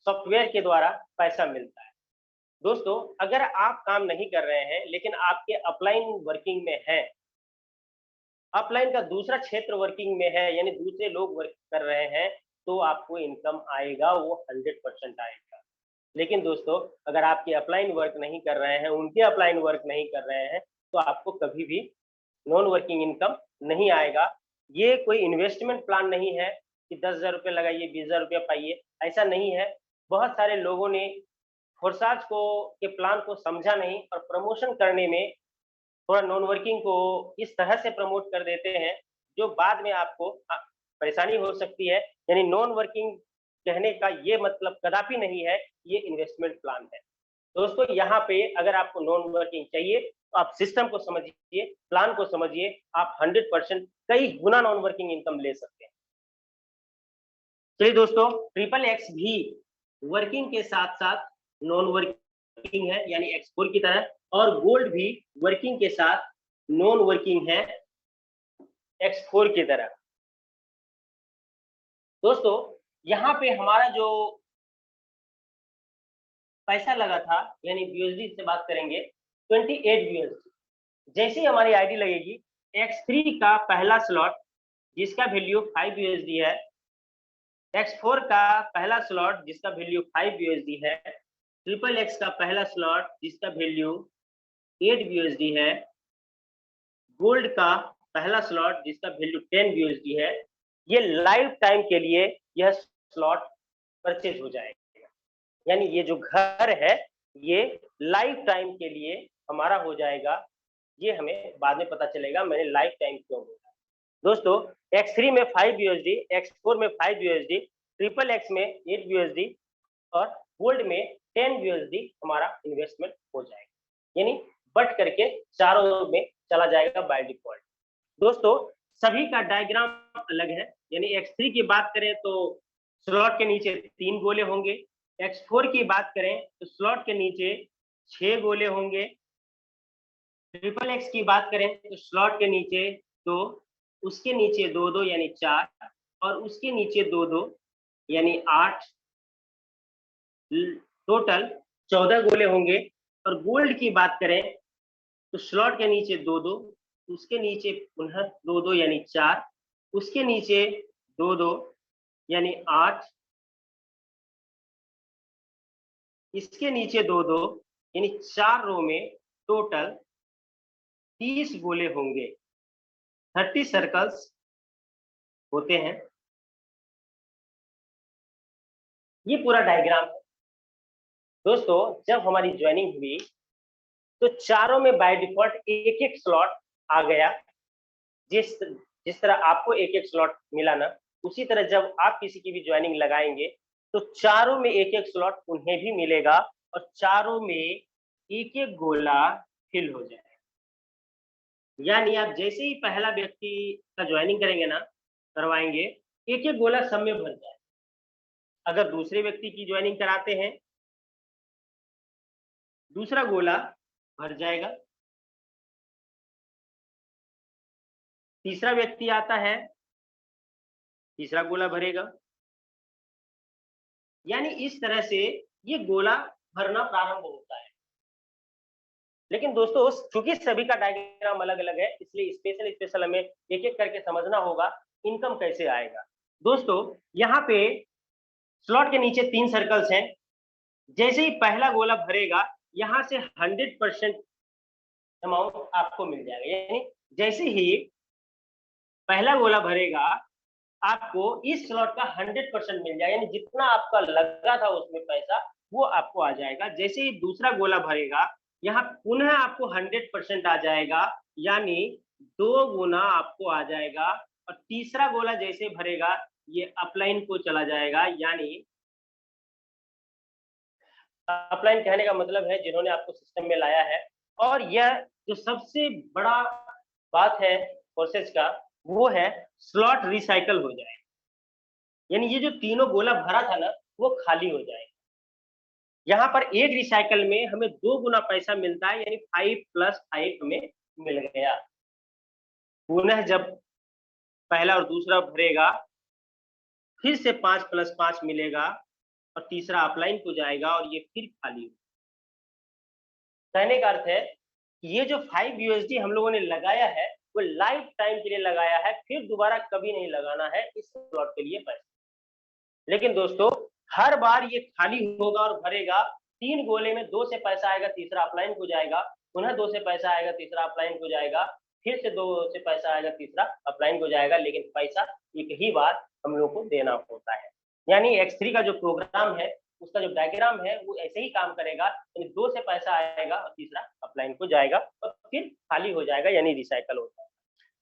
सॉफ्टवेयर के द्वारा पैसा मिलता है। दोस्तों, अगर आप काम नहीं कर रहे हैं लेकिन आपके अपलाइन वर्किंग में है, अपलाइन का दूसरा क्षेत्र वर्किंग में है, यानी दूसरे लोग वर्क कर रहे हैं, तो आपको इनकम आएगा, वो 100% आएगा। लेकिन दोस्तों, अगर आपके अपलाइन वर्क नहीं कर रहे हैं, उनके अपलाइन वर्क नहीं कर रहे हैं, तो आपको कभी भी नॉन वर्किंग इनकम नहीं आएगा। ये कोई इन्वेस्टमेंट प्लान नहीं है कि 10,000 रुपये लगाइए, 20,000 रुपये पाइए, ऐसा नहीं है। बहुत सारे लोगों ने फोरसाज को के प्लान को समझा नहीं और प्रमोशन करने में थोड़ा नॉन वर्किंग को इस तरह से प्रमोट कर देते हैं, जो बाद में आपको परेशानी हो सकती है। यानी नॉन वर्किंग कहने का ये मतलब कदापि नहीं है ये इन्वेस्टमेंट प्लान है। दोस्तों, यहाँ पे अगर आपको नॉन वर्किंग चाहिए तो आप सिस्टम को समझिए, प्लान को समझिए, आप 100% कई गुना नॉन वर्किंग इनकम ले सकते हैं। चलिए दोस्तों, ट्रिपल एक्स भी वर्किंग के साथ साथ नॉन वर्किंग है, यानी X4 की तरह, और गोल्ड भी वर्किंग के साथ नॉन वर्किंग है, X4 की तरह। दोस्तों, यहाँ पे हमारा जो पैसा लगा था, यानी BUSD से बात करेंगे, 28 BUSD। जैसे ही हमारी आईडी लगेगी, X3 का पहला स्लॉट जिसका वैल्यू 5 BUSD है, X4 का पहला स्लॉट जिसका वैल्यू 5 BUSD है, ट्रिपल एक्स का पहला स्लॉट जिसका वैल्यू 8 BUSD है, गोल्ड का पहला स्लॉट जिसका वैल्यू 10 BUSD है। ये लाइफ टाइम के लिए यह स्लॉट परचेज हो जाएगा, यानी ये जो घर है ये लाइफ टाइम के लिए हमारा हो जाएगा। ये हमें बाद में पता चलेगा मैंने लाइफ टाइम क्यों बोला। दोस्तों, X3 में 5 BUSD, X4 में 5 BUSD, ट्रिपल एक्स में 8 BUSD और गोल्ड में 10 BUSD हमारा इन्वेस्टमेंट हो जाएगा, यानी बट करके चारों में चला जाएगा बाय डिफॉल्ट। दोस्तों, सभी का डायग्राम अलग है। यानी X3 की बात करें तो स्लॉट के नीचे 3 गोले होंगे, X4 की बात करें तो स्लॉट के नीचे 6 गोले होंगे, ट्रिपल एक्स की बात करें तो स्लॉट के नीचे 2, उसके नीचे 2-2 यानी 4 और उसके नीचे 2-2 यानी 8, टोटल 14 गोले होंगे। और गोल्ड की बात करें तो स्लॉट के नीचे 2-2, उसके नीचे पुनः 2-2 यानी 4, उसके नीचे 2-2 यानी 8, इसके नीचे 2-2 यानी 4 रो में टोटल 30 गोले होंगे, 30 सर्कल्स होते हैं। ये पूरा डायग्राम है। दोस्तों, जब हमारी ज्वाइनिंग हुई तो चारों में बाय डिफॉल्ट एक-एक स्लॉट आ गया, जिस जिस तरह आपको एक एक स्लॉट मिला ना, उसी तरह जब आप किसी की भी ज्वाइनिंग लगाएंगे तो चारों में एक एक स्लॉट उन्हें भी मिलेगा और चारों में एक एक गोला फिल हो जाएगा। यानी आप जैसे ही पहला व्यक्ति का ज्वाइनिंग करेंगे ना, करवाएंगे, एक एक गोला सब में भर जाए। अगर दूसरे व्यक्ति की ज्वाइनिंग कराते हैं, दूसरा गोला भर जाएगा। तीसरा व्यक्ति आता है, तीसरा गोला भरेगा। यानी इस तरह से ये गोला भरना प्रारंभ होता है। लेकिन दोस्तों, चूंकि सभी का डायग्राम अलग अलग है, इसलिए स्पेशल हमें एक एक करके समझना होगा इनकम कैसे आएगा। दोस्तों, यहाँ पे स्लॉट के नीचे 3 सर्कल्स हैं। जैसे ही पहला गोला भरेगा, यहाँ से 100% अमाउंट आपको मिल जाएगा। यानी जैसे ही पहला गोला भरेगा, आपको इस स्लॉट का 100% मिल जाएगा। यानी जितना आपका लगा था उसमें पैसा, वो आपको आ जाएगा। जैसे ही दूसरा गोला भरेगा, यहाँ पुनः आपको 100% आ जाएगा, यानी 2 गुना आपको आ जाएगा। और तीसरा गोला जैसे भरेगा, ये अपलाइन को चला जाएगा। यानी अपलाइन कहने का मतलब है जिन्होंने आपको सिस्टम में लाया है। और यह जो सबसे बड़ा बात है प्रोसेस का, वो है स्लॉट रिसाइकल हो जाए। यानी ये जो तीनों गोला भरा था ना, वो खाली हो जाएगा। यहाँ पर एक रिसाइकल में हमें 2 गुना पैसा मिलता है, यानी 5 + 5 हमें मिल गया। पुनः जब पहला और दूसरा भरेगा, फिर से 5 + 5 मिलेगा और तीसरा अपलाइन को जाएगा और ये फिर खाली हो। कहने का अर्थ है कि ये जो 5 USD हम लोगों ने लगाया है, वो लाइफ टाइम के लिए लगाया है, फिर दोबारा कभी नहीं लगाना है इस स्लॉट के लिए पैसा। लेकिन दोस्तों, हर बार ये खाली होगा और भरेगा। 3 गोले में 2 से पैसा आएगा, तीसरा अपलाइन को जाएगा। पुनः 2 से पैसा आएगा, तीसरा अपलाइन को जाएगा। फिर से 2 से पैसा आएगा, तीसरा अपलाइन को जाएगा। लेकिन पैसा एक ही बार हम लोग को देना होता है। यानी X3 का जो प्रोग्राम है, उसका जो डायग्राम है, वो ऐसे ही काम करेगा। यानी 2 से पैसा आएगा और तीसरा अपलाइन को जाएगा और फिर खाली हो जाएगा, यानी रिसाइकल होता है।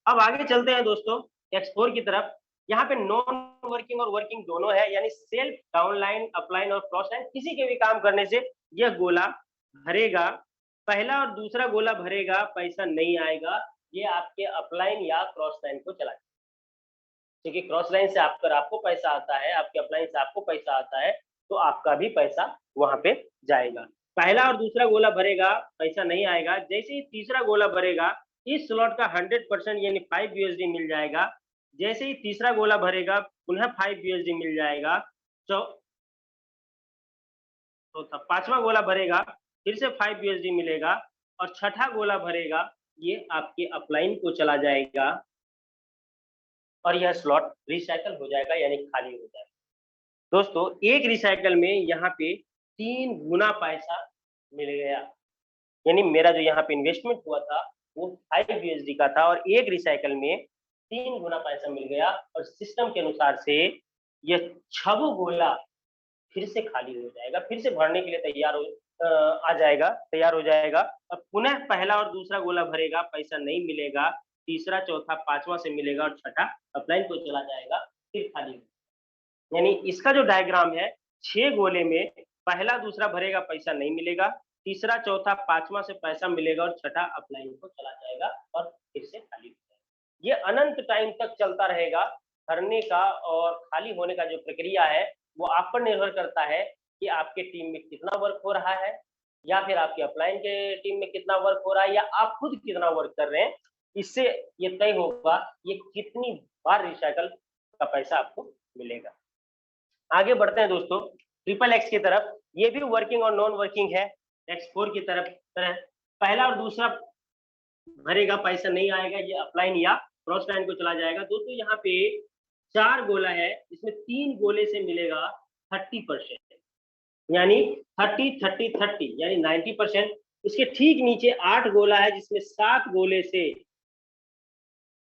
अब आगे चलते हैं दोस्तों X4 की तरफ। यहाँ पे नॉन वर्किंग और वर्किंग दोनों है, यानी सेल्फ, डाउनलाइन, अपलाइन और क्रॉस लाइन, किसी के भी काम करने से यह गोला भरेगा। पहला और दूसरा गोला भरेगा, पैसा नहीं आएगा, ये आपके अपलाइन या क्रॉस लाइन को चला जाएगा। क्योंकि क्रॉस लाइन से आपको पैसा आता है, आपके अपलाइन से आपको पैसा आता है, तो आपका भी पैसा वहां पे जाएगा। पहला और दूसरा गोला भरेगा, पैसा नहीं आएगा। जैसे ही तीसरा गोला भरेगा, इस स्लॉट का 100% यानी 5 USD मिल जाएगा। जैसे ही तीसरा गोला भरेगा, पुनः 5 USD मिल जाएगा। तो पांचवा गोला भरेगा, फिर से 5 USD मिलेगा। और छठा गोला भरेगा, ये आपके अपलाइन को चला जाएगा और यह स्लॉट रिसाइकल हो जाएगा, यानी खाली हो जाएगा। दोस्तों, एक रिसाइकल में यहाँ पे 3 गुना पैसा मिल गया। यानी मेरा जो यहाँ पे इन्वेस्टमेंट हुआ था, वो 5 USD का था और एक रिसाइकल में 3 गुना पैसा मिल गया। और सिस्टम के अनुसार से यह 6 गोला फिर से खाली हो जाएगा, फिर से भरने के लिए तैयार हो जाएगा। अब पुनः पहला और दूसरा गोला भरेगा, पैसा नहीं मिलेगा। तीसरा, चौथा, पांचवा से मिलेगा और छठा अपलाइन को चला जाएगा, फिर खाली। यानी इसका जो डायग्राम है, 6 गोले में पहला दूसरा भरेगा, पैसा नहीं मिलेगा। तीसरा, चौथा, पांचवा से पैसा मिलेगा और छठा अपलाइन को चला जाएगा और फिर से खाली हो जाएगा। ये अनंत टाइम तक चलता रहेगा। भरने का और खाली होने का जो प्रक्रिया है, वो आप पर निर्भर करता है कि आपके टीम में कितना वर्क हो रहा है, या फिर आपके अपलाइन के टीम में कितना वर्क हो रहा है, या आप खुद कितना वर्क कर रहे हैं। इससे ये तय होगा ये कितनी बार रिसाइकल का पैसा आपको मिलेगा। आगे बढ़ते हैं दोस्तों XXX की तरफ। ये भी वर्किंग और नॉन वर्किंग है। X4 की तरफ पहला और दूसरा भरेगा, पैसा नहीं आएगा, ये अपलाइन या क्रॉस लाइन को चला जाएगा। दोस्तों, यहाँ पे 4 गोला है, इसमें 3 गोले से मिलेगा 30%, यानी 30 यानी 90%। इसके ठीक नीचे 8 गोला है, जिसमें 7 गोले से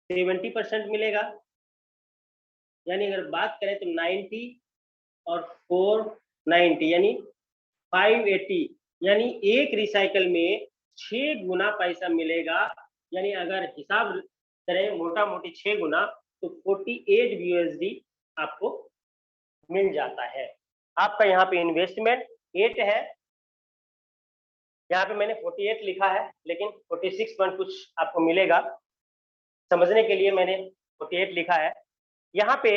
70% मिलेगा। यानी अगर बात करें तो 90 और 490 यानी 580, यानी एक रिसाइकल में 6 गुना पैसा मिलेगा यानी अगर हिसाब करें मोटा मोटी 6 गुना, तो 48 यूएसडी आपको मिल जाता है। आपका यहाँ पे इन्वेस्टमेंट 8 है, यहाँ पे मैंने 48 लिखा है, लेकिन 46 पॉइंट कुछ आपको मिलेगा। समझने के लिए मैंने 48 लिखा है। यहाँ पे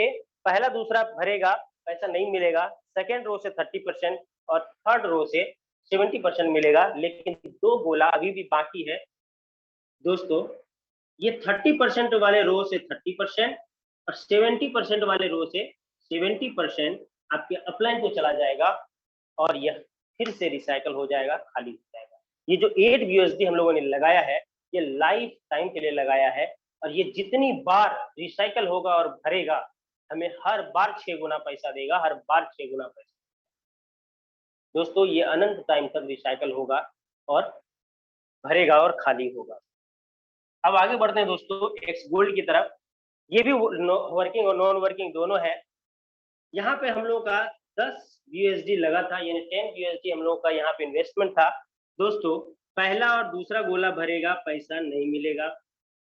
पहला दूसरा भरेगा, पैसा नहीं मिलेगा। सेकेंड रो से 30% और थर्ड रो से 70% मिलेगा, लेकिन 2 गोला अभी भी बाकी है। दोस्तों, ये 30% वाले रो से 30% और 70% वाले रो से 70% आपके अपलाइन को चला जाएगा और यह फिर से रिसाइकल हो जाएगा, खाली हो जाएगा। ये जो 8 यूएसडी हम लोगों ने लगाया है, ये लाइफ टाइम के लिए लगाया है और ये जितनी बार रिसाइकल होगा और भरेगा, हमें हर बार 6 गुना पैसा देगा, हर बार 6 गुना पैसा। दोस्तों, ये अनंत टाइम तक रिसाइकल होगा और भरेगा और खाली होगा। अब आगे बढ़ते हैं दोस्तों एक्स गोल्ड की तरफ। ये भी वर्किंग और नॉन वर्किंग दोनों है। यहाँ पे हम लोग का 10 यूएसडी लगा था, यानी 10 यूएसडी हम लोग का यहाँ पे इन्वेस्टमेंट था। दोस्तों, पहला और दूसरा गोला भरेगा, पैसा नहीं मिलेगा।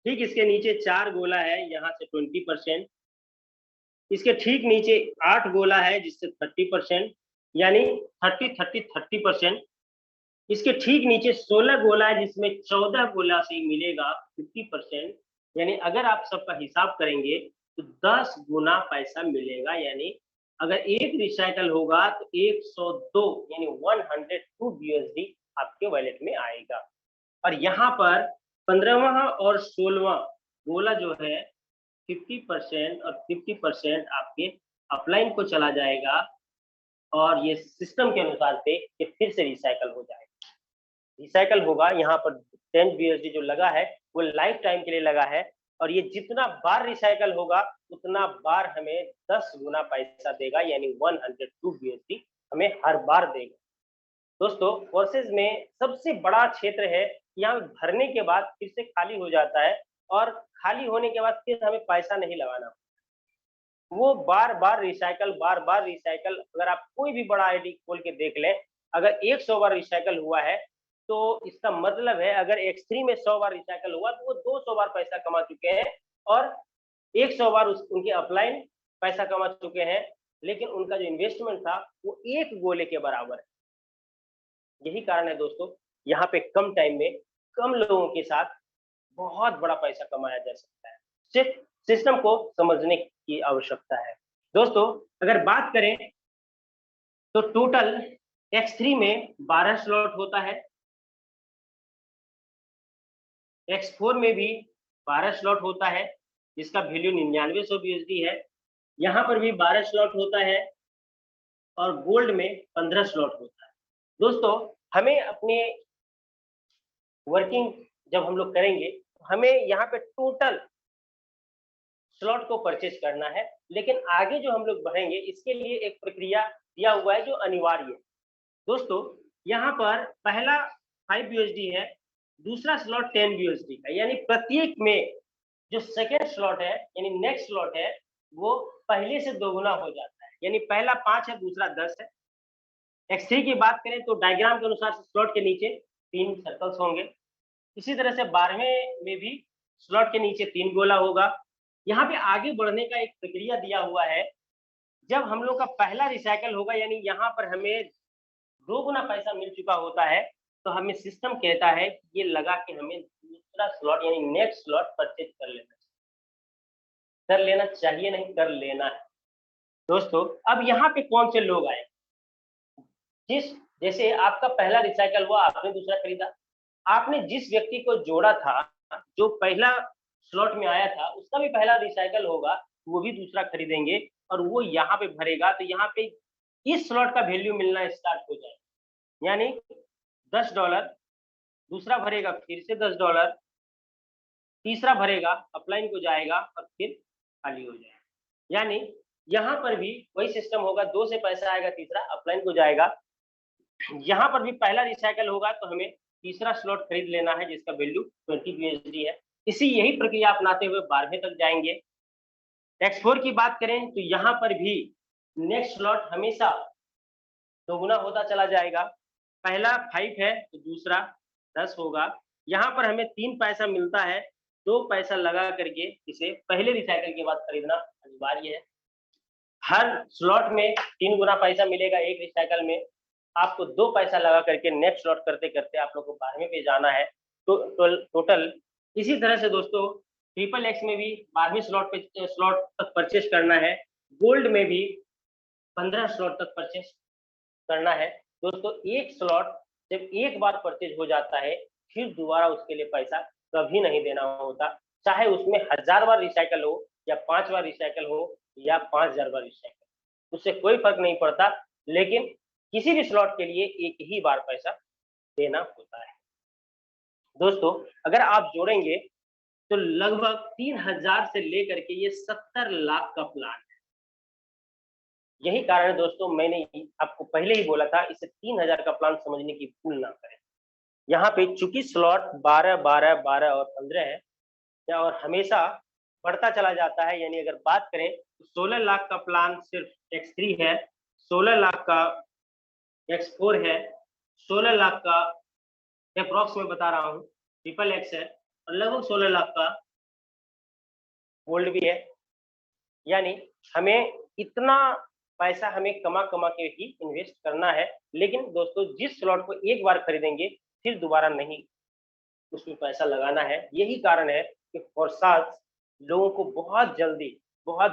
ठीक इसके नीचे 4 गोला है, यहाँ से 20%। इसके ठीक नीचे 8 गोला है, जिससे 30%, यानी 30-30-30%। इसके ठीक नीचे 16 गोला है, जिसमें 14 गोला से मिलेगा 50%। यानी अगर आप सबका हिसाब करेंगे तो 10 गुना पैसा मिलेगा। यानी अगर एक रिसाइकल होगा तो 102 यानी 102 यूएसडी आपके वॉलेट में आएगा। और यहाँ पर 15वां और 16वां गोला जो है 50% और 50% आपके अपलाइन को चला जाएगा और ये सिस्टम के अनुसार से ये फिर से रिसाइकल हो जाएगा। रिसाइकल होगा, यहाँ पर 10 यूएसडी जो लगा है वो लाइफ टाइम के लिए लगा है और ये जितना बार रिसाइकल होगा उतना बार हमें 10 गुना पैसा देगा, यानी 102 यूएसडी हमें हर बार देगा। दोस्तों, फोर्सेज में सबसे बड़ा क्षेत्र है, यहाँ भरने के बाद फिर से खाली हो जाता है और खाली होने के बाद फिर हमें पैसा नहीं लगाना, वो बार बार रिसाइकल। अगर आप कोई भी बड़ा आईडी खोल के देख लें, अगर 100 बार रिसाइकल हुआ है तो इसका मतलब है अगर X3 में 100 बार रिसाइकल हुआ तो वो 200 बार पैसा कमा चुके हैं और 100 बार उनके अपलाइन पैसा कमा चुके हैं, लेकिन उनका जो इन्वेस्टमेंट था वो एक गोले के बराबर है। यही कारण है दोस्तों, यहाँ पे कम टाइम में कम लोगों के साथ बहुत बड़ा पैसा कमाया जा सकता है। सिर्फ सिस्टम को समझने की आवश्यकता है। दोस्तों, अगर बात करें तो टोटल X3 में 12 स्लॉट होता है, X4 में भी 12 स्लॉट होता है, जिसका वैल्यू 9900 यूएसडी है। यहाँ पर भी 12 स्लॉट होता है और गोल्ड में 15 स्लॉट होता है। दोस्तों, हमें अपने वर्किंग जब हम लोग करेंगे तो हमें यहाँ पे टोटल स्लॉट को परचेज करना है, लेकिन आगे जो हम लोग बढ़ेंगे इसके लिए एक प्रक्रिया दिया हुआ है जो अनिवार्य है। दोस्तों, यहाँ पर पहला 5 यूएसडी है, दूसरा स्लॉट 10 यूएसडी का, यानी प्रत्येक में जो सेकेंड स्लॉट है यानी नेक्स्ट स्लॉट है वो पहले से दोगुना हो जाता है। यानी पहला 5 है, दूसरा 10 है। X3 की बात करें तो डायग्राम के अनुसार स्लॉट के नीचे 3 सर्कल्स होंगे। इसी तरह से 12वें में भी स्लॉट के नीचे 3 गोला होगा। यहाँ पे आगे बढ़ने का एक प्रक्रिया दिया हुआ है। जब हम लोग का पहला रिसाइकल होगा, यानी यहाँ पर हमें 2 गुना पैसा मिल चुका होता है, तो हमें सिस्टम कहता है कि ये लगा के हमें दूसरा स्लॉट यानी नेक्स्ट स्लॉट परचेज कर लेना चाहिए, नहीं कर लेना है। दोस्तों, अब यहाँ पे कौन से लोग आए, जैसे आपका पहला रिसाइकल हुआ, आपने दूसरा खरीदा, आपने जिस व्यक्ति को जोड़ा था जो पहला स्लॉट में आया था उसका भी पहला रिसाइकल होगा, वो भी दूसरा खरीदेंगे और वो यहाँ पे भरेगा, तो यहाँ पे इस स्लॉट का वैल्यू मिलना स्टार्ट हो जाएगा। यानी $10, दूसरा भरेगा फिर से $10, तीसरा भरेगा अपलाइन को जाएगा और फिर खाली हो जाएगा। यानी यहाँ पर भी वही सिस्टम होगा, 2 से पैसा आएगा, तीसरा अपलाइन को जाएगा। यहाँ पर भी पहला रिसाइकल होगा तो हमें तीसरा स्लॉट खरीद लेना है जिसका वैल्यू 20 यूएसडी है। यही प्रक्रिया अपनाते हुए 12वें तक जाएंगे। X4 की बात करें तो यहाँ पर भी नेक्स्ट स्लॉट हमेशा दोगुना होता चला जाएगा। पहला 5 है तो दूसरा 10 होगा, यहाँ पर हमें 3 पैसा मिलता है, 2 पैसा लगा करके इसे पहले रिसाइकल के बाद खरीदना अनिवार्य है। हर स्लॉट में 3 गुना पैसा मिलेगा एक रिसाइकल में। आपको 2 पैसा लगा करके नेक्स्ट स्लॉट करते-करते आप लोग को 12वें पे जाना है। तो टोटल इसी तरह से दोस्तों ट्रिपल एक्स में भी 12वें स्लॉट तक परचेज़ करना है। गोल्ड में भी 15 स्लॉट तक परचेज़ करना है। दोस्तों एक स्लॉट जब एक बार परचेज़ हो जाता है, फिर दोबारा उसके लिए पैसा कभी नहीं देना होता। चाहे उसमें 1000 बार रिसाइकल हो या 5 बार रिसाइकल हो या 5000 बार रिसाइकल, उससे कोई फ़र्क नहीं पड़ता, लेकिन किसी भी स्लॉट के लिए एक ही बार पैसा देना होता है। दोस्तों अगर आप जोड़ेंगे तो लगभग 3000 से लेकर के ये 70 लाख का प्लान है। यही कारण है दोस्तों मैंने आपको पहले ही बोला था इसे 3000 का प्लान समझने की भूल ना करें। यहाँ पे चूंकि स्लॉट 12, 12, 12 और 15 है और हमेशा बढ़ता चला जाता है, यानी अगर बात करें तो 16 लाख का प्लान सिर्फ X3 है, 16 लाख का X4 है, 16 लाख का अप्रॉक्स में बता रहा हूँ ट्रिपल एक्स है और लगभग 16 लाख का गोल्ड भी है। यानी हमें इतना पैसा हमें कमा के ही इन्वेस्ट करना है, लेकिन दोस्तों जिस स्लॉट को एक बार खरीदेंगे फिर दोबारा नहीं उसमें पैसा लगाना है। यही कारण है कि फोरसाज लोगों को बहुत जल्दी बहुत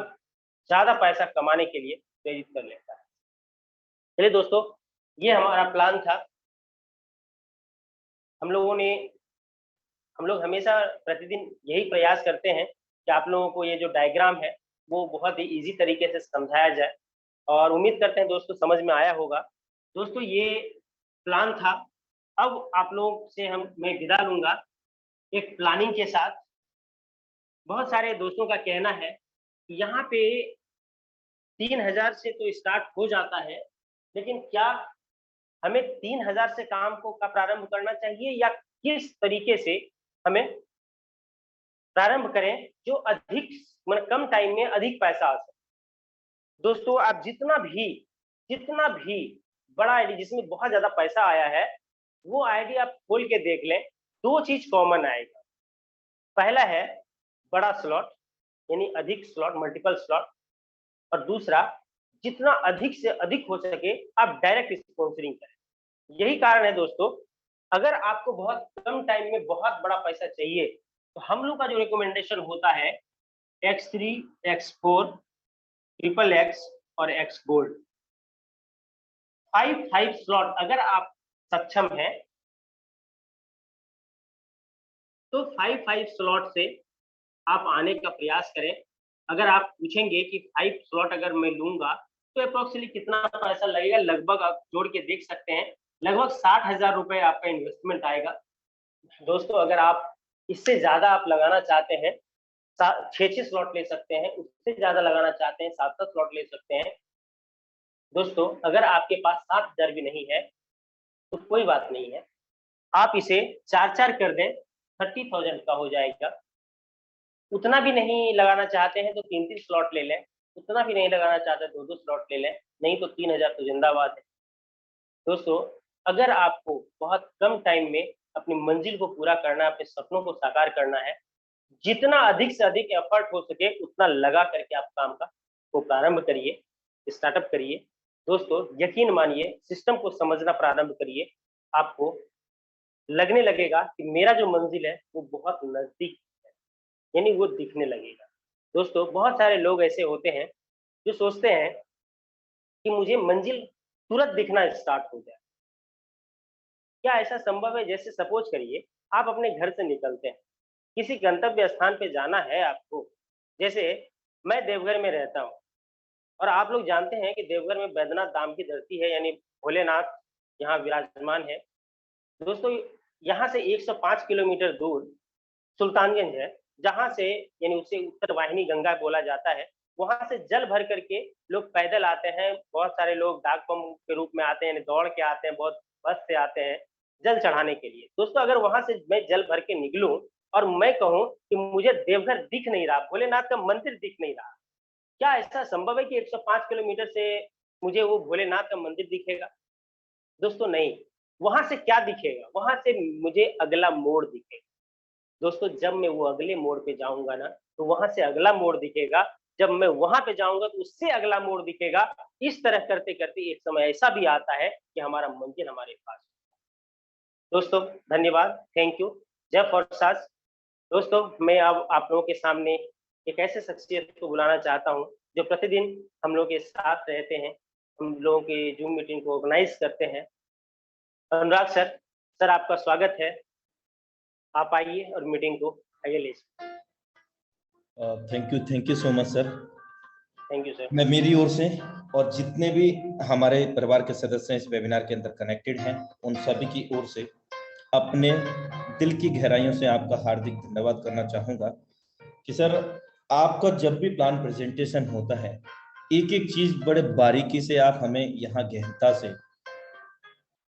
ज्यादा पैसा कमाने के लिए प्रेरित कर लेता है। चलिए दोस्तों ये हमारा प्लान था। हम लोग हमेशा प्रतिदिन यही प्रयास करते हैं कि आप लोगों को ये जो डायग्राम है वो बहुत ही ईजी तरीके से समझाया जाए और उम्मीद करते हैं दोस्तों समझ में आया होगा। दोस्तों ये प्लान था। अब आप लोगों से मैं विदा लूंगा एक प्लानिंग के साथ। बहुत सारे दोस्तों का कहना है कि यहाँ पे 3000 से तो स्टार्ट हो जाता है, लेकिन क्या हमें 3000 से काम का प्रारंभ करना चाहिए या किस तरीके से हमें प्रारंभ करें जो अधिक मतलब कम टाइम में अधिक पैसा आ सके। दोस्तों आप जितना भी बड़ा आईडी जिसमें बहुत ज्यादा पैसा आया है वो आईडी आप खोल के देख लें, 2 चीज कॉमन आएगा। पहला है बड़ा स्लॉट यानी अधिक स्लॉट मल्टीपल स्लॉट, और दूसरा जितना अधिक से अधिक हो सके आप डायरेक्ट स्पॉन्सरिंग करें। यही कारण है दोस्तों अगर आपको बहुत कम टाइम में बहुत बड़ा पैसा चाहिए तो हम लोग का जो रिकमेंडेशन होता है X3, X4, ट्रिपल एक्स और X गोल्ड 5 स्लॉट अगर आप सक्षम हैं तो 5 स्लॉट से आप आने का प्रयास करें। अगर आप पूछेंगे कि 5 स्लॉट अगर मैं लूंगा तो अप्रोक्सीमेटली कितना पैसा लगेगा, लगभग आप जोड़ के देख सकते हैं, लगभग 60,000 रुपए आपका इन्वेस्टमेंट आएगा। दोस्तों अगर आप इससे ज्यादा आप लगाना चाहते हैं 6 स्लॉट ले सकते हैं, उससे ज्यादा लगाना चाहते हैं 7 स्लॉट ले सकते हैं। दोस्तों अगर आपके पास 60,000 भी नहीं है तो कोई बात नहीं है, आप इसे 4 कर दें 30,000 का हो जाएगा। उतना भी नहीं लगाना चाहते हैं तो 3 स्लॉट ले लें, उतना भी नहीं लगाना चाहते 2 स्लॉट ले लें, नहीं तो 3000 तो जिंदाबाद है। दोस्तों अगर आपको बहुत कम टाइम में अपनी मंजिल को पूरा करना है, अपने सपनों को साकार करना है, जितना अधिक से अधिक एफर्ट हो सके उतना लगा करके आप काम को प्रारंभ करिए, स्टार्टअप करिए। दोस्तों यकीन मानिए सिस्टम को समझना प्रारंभ करिए, आपको लगने लगेगा कि मेरा जो मंजिल है वो बहुत नजदीक है, यानी वो दिखने लगेगा। दोस्तों बहुत सारे लोग ऐसे होते हैं जो सोचते हैं कि मुझे मंजिल तुरंत दिखना स्टार्ट हो जाए। क्या ऐसा संभव है? जैसे सपोज करिए आप अपने घर से निकलते हैं, किसी गंतव्य स्थान पे जाना है आपको। जैसे मैं देवघर में रहता हूँ और आप लोग जानते हैं कि देवघर में बैद्यनाथ धाम की धरती है, यानी भोलेनाथ यहाँ विराजमान है। दोस्तों यहाँ से 105 किलोमीटर दूर सुल्तानगंज है, जहाँ से यानी उसे उत्तर वाहिनी गंगा बोला जाता है। वहां से जल भर करके लोग पैदल आते हैं, बहुत सारे लोग डाक बम के रूप में आते हैं, यानी दौड़ के आते हैं, बहुत बस से आते हैं जल चढ़ाने के लिए। दोस्तों अगर वहां से मैं जल भर के निकलूं और मैं कहूं कि मुझे देवघर दिख नहीं रहा, भोलेनाथ का मंदिर दिख नहीं रहा, क्या ऐसा संभव है कि 105 किलोमीटर से मुझे वो भोलेनाथ का मंदिर दिखेगा? दोस्तों नहीं, वहां से क्या दिखेगा, वहां से मुझे अगला मोड़ दिखेगा। दोस्तों जब मैं वो अगले मोड़ पे जाऊंगा ना, तो वहां से अगला मोड़ दिखेगा, जब मैं वहां पे जाऊंगा तो उससे अगला मोड़ दिखेगा। इस तरह करते करते एक समय ऐसा भी आता है कि हमारा मंजिल हमारे पास। दोस्तों धन्यवाद, थैंक यू, जय फॉरसास। दोस्तों मैं अब आप लोगों के सामने एक ऐसे शख्सियत को बुलाना चाहता हूं जो प्रतिदिन हम लोग के साथ रहते हैं, हम लोगों के जूम मीटिंग को ऑर्गेनाइज करते हैं। अनुराग सर, सर आपका स्वागत है, आप आइए और मीटिंग को आइए ले। Thank you so much sir. Thank you sir. मैं मेरी ओर से और जितने भी हमारे परिवार के सदस्य इस वेबिनार के अंदर कनेक्टेड हैं, उन सभी की ओर से अपने दिल की गहराइयों से आपका हार्दिक धन्यवाद करना चाहूंगा कि सर आपका जब भी प्लान प्रेजेंटेशन होता है, एक एक चीज बड़े बारीकी से आप हमें यहाँ गहनता से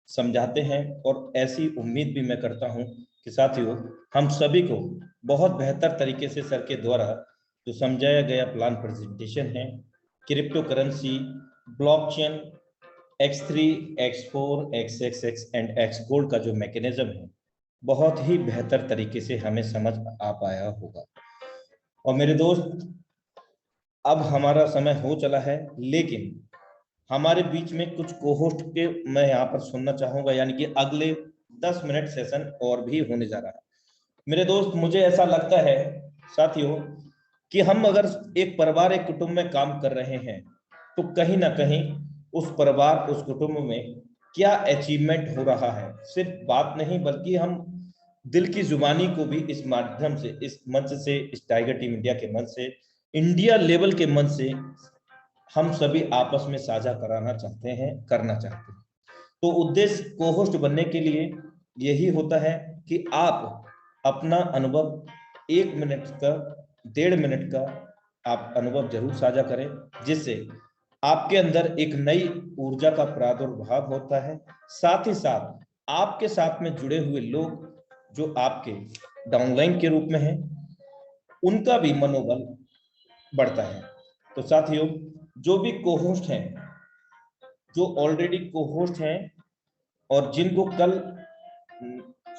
समझाते हैं, और ऐसी उम्मीद भी मैं करता हूं कि साथियों हम सभी को बहुत बेहतर तरीके से सर के द्वारा जो समझाया गया प्लान प्रेजेंटेशन है, crypto currency, blockchain, X3, X4, XXX and X gold का जो मैकेनिज्म है, बहुत ही बेहतर तरीके से हमें समझ आ पाया होगा। और मेरे दोस्त, अब हमारा समय हो चला है, लेकिन हमारे बीच में कुछ कोहोस्ट के मैं यहाँ पर सुनना चाहूंगा, यानी कि अगले 10 मिनट सेशन और भी होने जा रहा है। मेरे दोस्त, मुझे ऐसा लगता है साथियों कि हम अगर एक परिवार, एक कुटुंब में काम कर रहे हैं, तो कहीं ना कहीं उस परिवार, उस कुटुंब में क्या अचीवमेंट हो रहा है, सिर्फ बात नहीं बल्कि हम दिल की जुबानी को भी इस माध्यम से, इस मंच से, इस टाइगर टीम इंडिया के मंच से, इंडिया लेवल के मंच से हम सभी आपस में साझा कराना चाहते हैं, करना चाहते हैं। तो उद्देश्य कोहोस्ट बनने के लिए यही होता है कि आप अपना अनुभव 1 मिनट का, 1.5 मिनट का आप अनुभव जरूर साझा करें, जिससे आपके अंदर एक नई ऊर्जा का प्रादुर्भाव होता है। साथ ही साथ आपके साथ में जुड़े हुए लोग जो आपके डाउनलाइन के रूप में हैं, उनका भी मनोबल बढ़ता है। तो साथियों, जो भी कोहोस्ट हैं, जो ऑलरेडी कोहोस्ट हैं और जिनको कल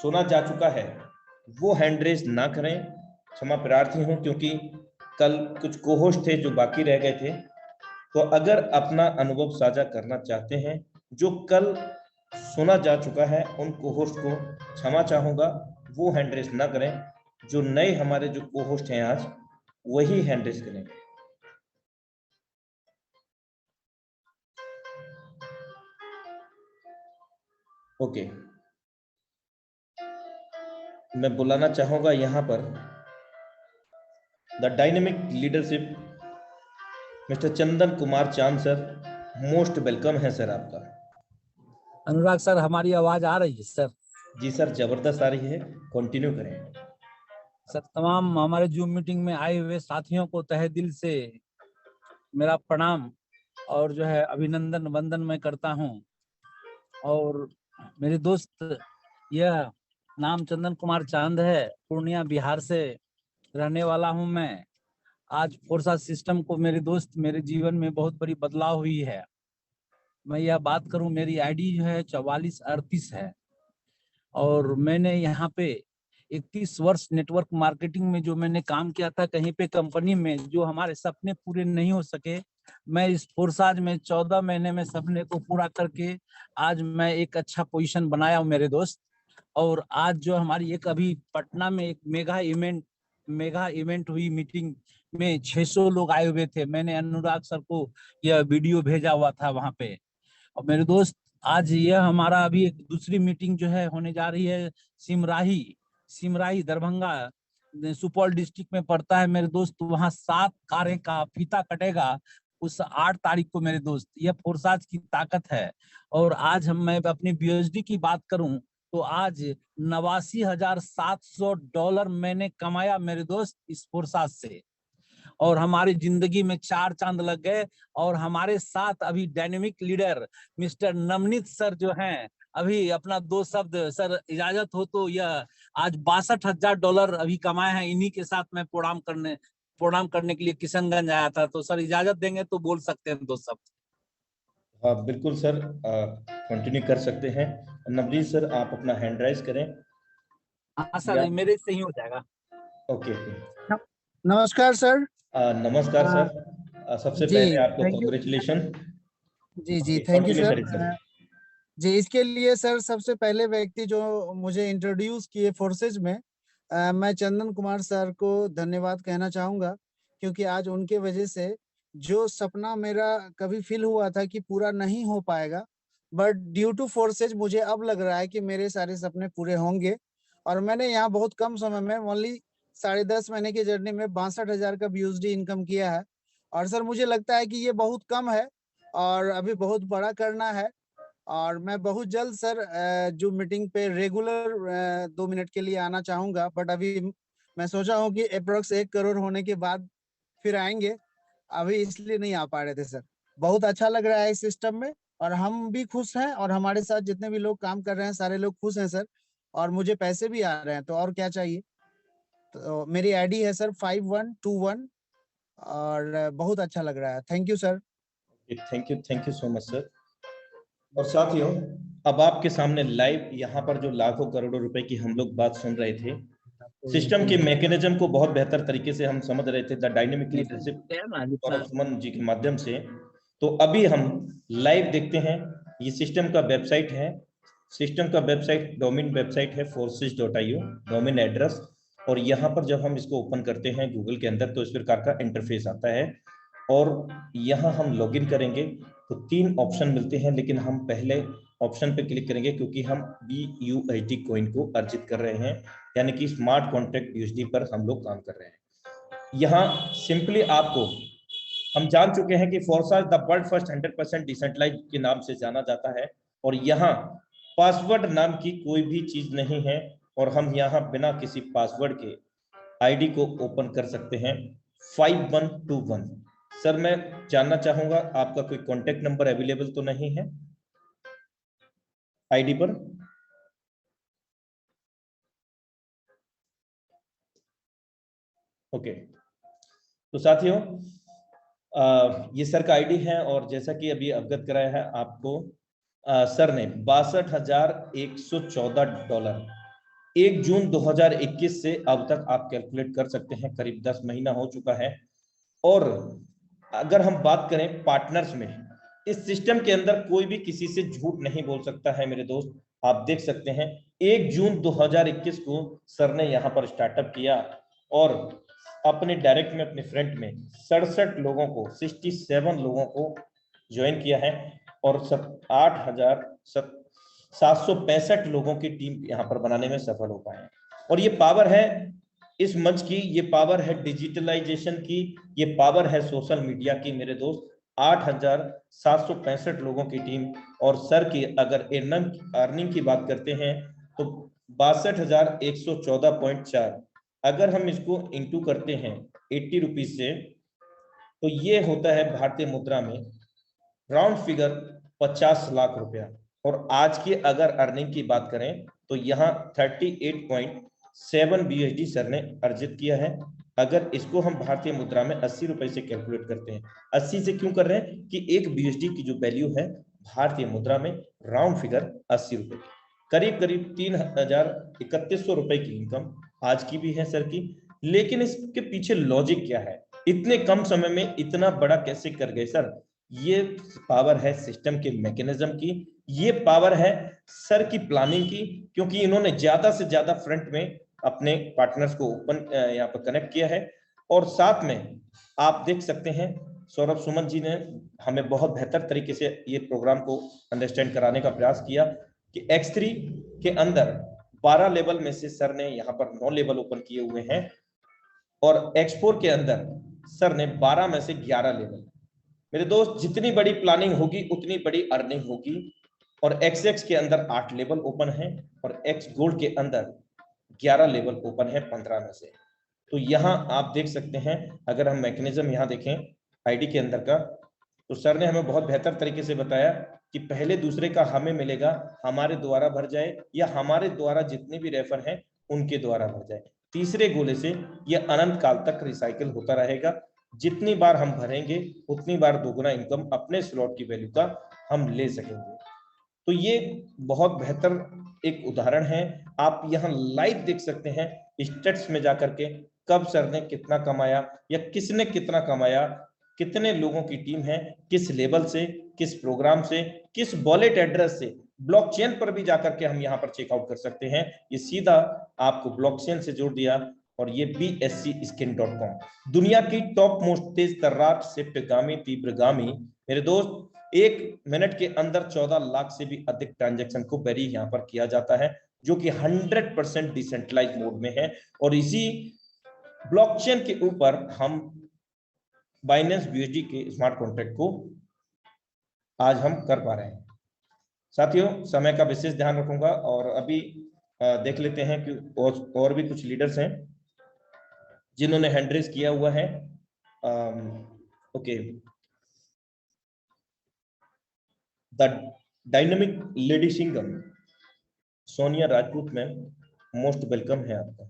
सुना जा चुका है, वो हैंड रेज ना करें, क्षमा प्रार्थी हूं, क्योंकि कल कुछ कोहोस्ट थे जो बाकी रह गए थे। तो अगर अपना अनुभव साझा करना चाहते हैं जो कल सुना जा चुका है, उन कोहोस्ट को क्षमा चाहूंगा, वो हैंड रेज ना करें। जो नए हमारे जो कोहोस्ट हैं आज, वही हैंड रेज करें। ओके, मैं बुलाना चाहूंगा यहाँ पर the dynamic leadership mister Chandan Kumar चांद सर। मोस्ट वेलकम है सर आपका। अनुराग सर, हमारी आवाज आ रही है सर? जी सर, जबरदस्त आ रही है, कंटिन्यू करें। सर, तमाम हमारे जूम मीटिंग में आए हुए साथियों को तहे दिल से मेरा प्रणाम और जो है अभिनंदन वंदन मैं करता हूं। और मेरे दोस्त, यह नाम चंदन कुमार चांद है, पूर्णिया बिहार से रहने वाला हूं मैं। आज फोर्सा सिस्टम को मेरे दोस्त, मेरे जीवन में बहुत बड़ी बदलाव हुई है। मैं यह बात करूं, मेरी आईडी जो है 4438 है और मैंने यहाँ पे 31 वर्ष नेटवर्क मार्केटिंग में जो मैंने काम किया था कहीं पे कंपनी में, जो हमारे सपने पूरे नहीं हो सके, मैं इस फोर्साज में 14 महीने में सपने को पूरा करके आज मैं एक अच्छा पोजीशन बनाया हूँ मेरे दोस्त। और आज जो हमारी एक अभी पटना में एक मेगा इवेंट हुई, मीटिंग में 600 लोग आए हुए थे। मैंने अनुराग सर को यह वीडियो भेजा हुआ था वहां पे। और मेरे दोस्त, आज यह हमारा अभी एक दूसरी मीटिंग जो है होने जा रही है सिमराही दरभंगा, सुपौल डिस्ट्रिक्ट में पड़ता है मेरे दोस्त। वहाँ 7 कारें का फीता कटेगा उस 8 तारीख को मेरे दोस्त। यह फोर्साज की ताकत है। और आज मैं अपनी BSD की बात करूं तो आज $82,700 मैंने कमाया मेरे दोस्त इस फोर्साज से। और हमारी जिंदगी में 4 चांद लग गए। और हमारे साथ अभी dynamic leader mister Navneet sir जो हैं, अभी अपना 2 शब्द सर इजाजत हो तो, यह आज $62,000 अभी कमाए हैं। इन्हीं के साथ मैं प्रणाम करने के लिए किशनगंज आया था। तो सर इजाजत देंगे तो बोल सकते हैं 2 शब्द। हाँ बिल्कुल सर, कंटिन्यू कर सकते हैं। नवनीत सर, आप अपना हैंड राइज करें। हाँ सर, मेरे से ही हो जाएगा। Okay okay. नमस्कार सर। नमस्कार सर। सबसे जी, पहले आपको थैंक यू। कॉन्ग्रेचुलेशन। जी थैंक यू सर। जी, इसके लिए सर सबसे पहले व्यक्ति जो मुझे इंट्रोड्यूस किए फोर्सेज में, मैं चंदन कुमार सर को धन्यवाद कहना चाहूंगा, क्योंकि आज उनके वजह से जो सपना मेरा कभी फील हुआ था कि पूरा नहीं हो पाएगा, बट ड्यू टू फोर्सेज मुझे अब लग रहा है कि मेरे सारे सपने पूरे होंगे। और मैंने यहाँ बहुत कम समय में, ओनली 10.5 महीने की जर्नी में 62,000 का BUSD इनकम किया है। और सर मुझे लगता है कि ये बहुत कम है और अभी बहुत बड़ा करना है। और मैं बहुत जल्द सर जो मीटिंग पे रेगुलर 2 मिनट के लिए आना चाहूंगा, बट अभी मैं सोचा हूँ कि अप्रोक्स 1 करोड़ होने के बाद फिर आएंगे, अभी इसलिए नहीं आ पा रहे थे सर। बहुत अच्छा लग रहा है इस सिस्टम में, और हम भी खुश हैं, और हमारे साथ जितने भी लोग काम कर रहे हैं सारे लोग खुश हैं सर, और मुझे पैसे भी आ रहे हैं, तो और क्या चाहिए। तो मेरी आईडी है सर 5121, और बहुत अच्छा लग रहा है। Thank you sir. Thank you so much sir. और साथियों, अब आपके सामने लाइव यहाँ पर जो लाखों करोड़ों रुपए की हम लोग बात सुन रहे थे, सिस्टम के मैकेनिज्म को बहुत बेहतर तरीके से हम समझ रहे थे, द डायनेमिक लीडरशिप और सुमन जी के माध्यम से। तो अभी हम लाइव देखते हैं, ये सिस्टम का वेबसाइट है। सिस्टम का वेबसाइट डोमेन वेबसाइट है forces.io, डोमेन एड्रेस। और यहाँ पर जब हम इसको ओपन करते हैं गूगल के अंदर, तो इस प्रकार का इंटरफेस आता है। और यहाँ हम लॉगिन करेंगे तो 3 ऑप्शन मिलते हैं, लेकिन हम पहले ऑप्शन पे क्लिक करेंगे क्योंकि हम BUSD कॉइन को अर्जित कर रहे हैं, यानी कि स्मार्ट कॉन्ट्रैक्ट USD पर हम लोग काम कर रहे हैं। यहाँ सिंपली आपको, हम जान चुके हैं कि Forsage the world first 100% decentralise के नाम से जाना जाता है, और यहाँ पासवर्ड नाम की कोई भी चीज नहीं है, और हम यहाँ बिना किसी पासवर्ड के आईडी को ओपन कर सकते हैं 5121। सर मैं जानना चाहूंगा, आपका कोई कॉन्टेक्ट नंबर अवेलेबल तो नहीं है आईडी पर? ओके। तो साथियों, ये सर का आईडी है, और जैसा कि अभी अवगत कराया है आपको, सर ने $62,114 1 जून 2021 से अब तक आप कैलकुलेट कर सकते हैं, करीब 10 महीना हो चुका है। और अगर हम बात करें पार्टनर्स में, इस सिस्टम के अंदर कोई भी किसी से झूठ नहीं बोल सकता है मेरे दोस्त। आप देख सकते हैं 1 जून 2021 को सर ने यहाँ पर स्टार्टअप किया, और अपने डायरेक्ट में अपने फ्रंट में 67 लोगों को 67 लोगों को ज्वाइन किया है, और 8,765 लोगों की टीम यहाँ पर बनाने में सफल हो पाए हैं। और ये पावर है इस मंच की, ये पावर है डिजिटलाइजेशन की, ये पावर है सोशल मीडिया की मेरे दोस्त। 8,765 लोगों की टीम, और सर की अगर अर्निंग की बात करते हैं तो 62,114.4, अगर हम इसको इंटू करते हैं 80 रुपीज से, तो ये होता है भारतीय मुद्रा में राउंड फिगर 50 लाख रुपया। और आज की अगर अर्निंग की बात करें तो यहाँ 38.7 BUSD सर ने अर्जित किया है। अगर इसको हम भारतीय मुद्रा में 80 रुपए से कैलकुलेट करते हैं, 80 से क्यों कर रहे हैं कि एक BUSD की जो वैल्यू है भारतीय मुद्रा में राउंड फिगर 80 रुपए, करीब करीब 3,3100 रुपए की इनकम आज की भी है सर की। लेकिन इसके पीछे लॉजिक क्या है, इतने कम समय में इतना बड़ा कैसे कर गए सर? ये पावर है सिस्टम के मैकेनिज्म की, ये पावर है सर की प्लानिंग की, क्योंकि इन्होंने ज्यादा से ज्यादा फ्रंट में अपने पार्टनर्स को ओपन यहाँ पर कनेक्ट किया है। और साथ में आप देख सकते हैं सौरभ सुमन जी ने हमें बहुत बेहतर तरीके से ये प्रोग्राम को अंडरस्टैंड कराने का प्रयास किया कि X3 के अंदर 12 लेवल में से सर ने यहाँ पर 9 लेवल ओपन किए हुए हैं, और X4 के अंदर सर ने 12 में से 11 लेवल। मेरे दोस्त, जितनी बड़ी प्लानिंग होगी उतनी बड़ी अर्निंग होगी। और XX के अंदर 8 लेवल ओपन है, और X गोल्ड के अंदर 11 लेवल ओपन है 15 में से। तो यहाँ आप देख सकते हैं, अगर हम मैकेनिज्म यहाँ देखें आईडी के अंदर का, तो सर ने हमें बहुत बेहतर तरीके से बताया कि पहले दूसरे का हमें मिलेगा, हमारे द्वारा भर जाए, या हमारे द्वारा जितने भी रेफर हैं उनके द्वारा भर जाए। तीसरे गोले से यह अनंत काल तक रिसाइकिल होता रहेगा। जितनी बार हम भरेंगे उतनी बार दोगुना इनकम अपने स्लॉट की वैल्यू का हम ले सकेंगे। तो ये बहुत बेहतर एक उदाहरण है। आप यहाँ लाइव देख सकते हैं स्टेट्स में जाकर के कब सर ने कितना कमाया या किसने कितना कमाया, कितने लोगों की टीम है, किस लेवल से, किस प्रोग्राम से, किस वॉलेट एड्रेस से। ब्लॉकचेन पर भी जाकर के हम यहाँ पर चेकआउट कर सकते हैं। ये सीधा आपको ब्लॉकचेन से जोड़ दिया। और ये bscskin.com दुनिया की टॉप मोस्ट तेज तर्रार शिफ्टगामी तीव्रगामी। मेरे दोस्त, 1 मिनट के अंदर 14 लाख से भी अधिक ट्रांजैक्शन को वेरी यहाँ पर किया जाता है, जो कि 100% डिसेंट्रलाइज मोड में है। और इसी ब्लॉकचेन के ऊपर हम बाइनेंस BUSD के स्मार्ट कॉन्ट्रैक्ट को आज हम कर पा रहे हैं। साथियों, समय का विशेष ध्यान रखूंगा। और अभी देख लेते हैं कि और भी कुछ लीडर्स हैं जिन्होंने हैंड रेज किया हुआ है। Okay, the dynamic lady Singham Sonia Rajput ma'am, most welcome है आपका।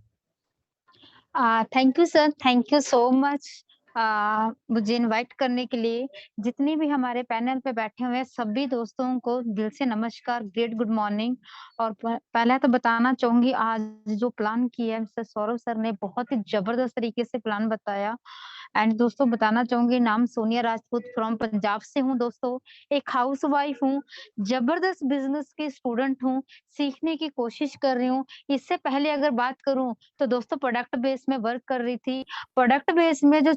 Thank you sir, thank you so much मुझे इनवाइट करने के लिए। जितने भी हमारे पैनल पे बैठे हुए हैं सभी दोस्तों को दिल से नमस्कार, ग्रेट गुड मॉर्निंग। और पहले तो बताना चाहूंगी, आज जो प्लान किया है मिस्टर सौरभ सर ने, बहुत ही जबरदस्त तरीके से प्लान बताया। एंड दोस्तों बताना चाहूंगी, नाम सोनिया राजपूत, फ्रॉम पंजाब से हूँ दोस्तों। एक हाउसवाइफ हूँ, जबरदस्त बिजनेस की स्टूडेंट हूँ, सीखने की कोशिश कर रही हूँ। इससे पहले अगर बात करूं तो दोस्तों प्रोडक्ट बेस में वर्क कर रही थी। प्रोडक्ट बेस में जो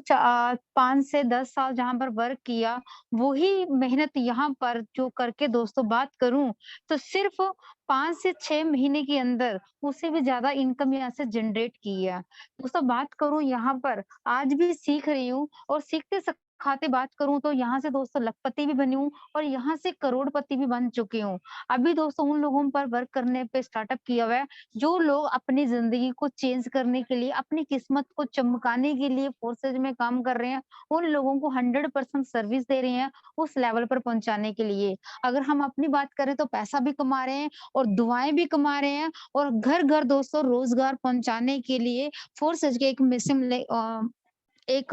5 से 10 साल जहां पर वर्क किया, वही मेहनत यहाँ पर जो करके दोस्तों बात करूं तो सिर्फ 5 से 6 महीने के अंदर उससे भी ज्यादा इनकम यहाँ से जनरेट की है। दोस्तों बात करूं यहाँ पर, आज भी सीख रही हूँ और सीखते सिखाते बात करूं तो यहाँ से दोस्तों लखपति भी बनी हूँ और यहाँ से करोड़पति भी बन चुकी हूँ। अभी दोस्तों उन लोगों पर वर्क करने पे स्टार्टअप किया हुआ है जो लोग अपनी जिंदगी को चेंज करने के लिए, अपनी किस्मत को चमकाने के लिए फोर्सेज में काम कर रहे हैं। उन लोगों को 100% सर्विस दे रहे हैं उस लेवल पर पहुंचाने के लिए। अगर हम अपनी बात करें तो पैसा भी कमा रहे हैं और दुआएं भी कमा रहे हैं और घर घर दोस्तों रोजगार पहुंचाने के लिए फोर्सेज के एक मिशन एक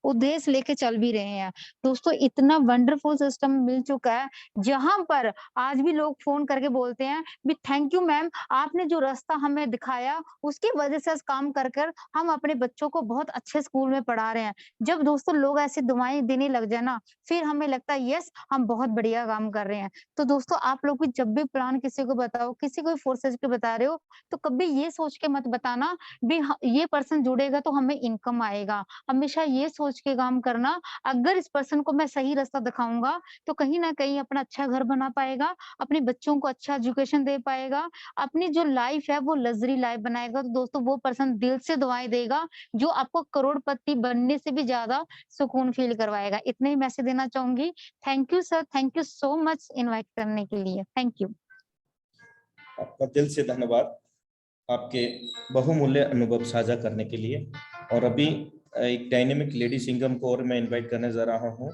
उद्देश्य लेके चल भी रहे हैं। दोस्तों इतना वंडरफुल सिस्टम मिल चुका है जहां पर आज भी लोग फोन करके बोलते हैं भी थैंक यू मैम, आपने जो रास्ता हमें दिखाया उसकी वजह से काम कर कर हम अपने बच्चों को बहुत अच्छे स्कूल में पढ़ा रहे हैं। जब दोस्तों लोग ऐसी दुआएं देने लग जाए ना, फिर हमें लगता है यस हम बहुत बढ़िया काम कर रहे हैं। तो दोस्तों आप लोग भी जब भी प्लान किसी को बताओ, किसी को फोर्सेज के बता रहे हो, तो कभी ये सोच के मत बताना भी ये पर्सन जुड़ेगा तो हमें इनकम आएगा। हमेशा ये सोच के काम करना, अगर इस पर्सन को मैं सही रास्ता दिखाऊंगा तो कहीं ना कहीं अपना अच्छा घर बना पाएगा, अपने बच्चों को अच्छा एजुकेशन दे पाएगा, अपनी जो लाइफ है वो लग्जरी लाइफ बनाएगा। तो दोस्तों वो पर्सन दिल से दुआएं देगा जो आपको करोड़पति बनने से भी ज्यादा सुकून फील करवाएगा। इतने ही मैसेज देना चाहूंगी। Thank you sir, thank you so much invite करने के लिए। Thank you. आपका दिल से धन्यवाद आपके बहुमूल्य अनुभव साझा करने के लिए। और अभी एक डायनेमिक लेडी सिंगम को और मैं इनवाइट करने जा रहा हूँ।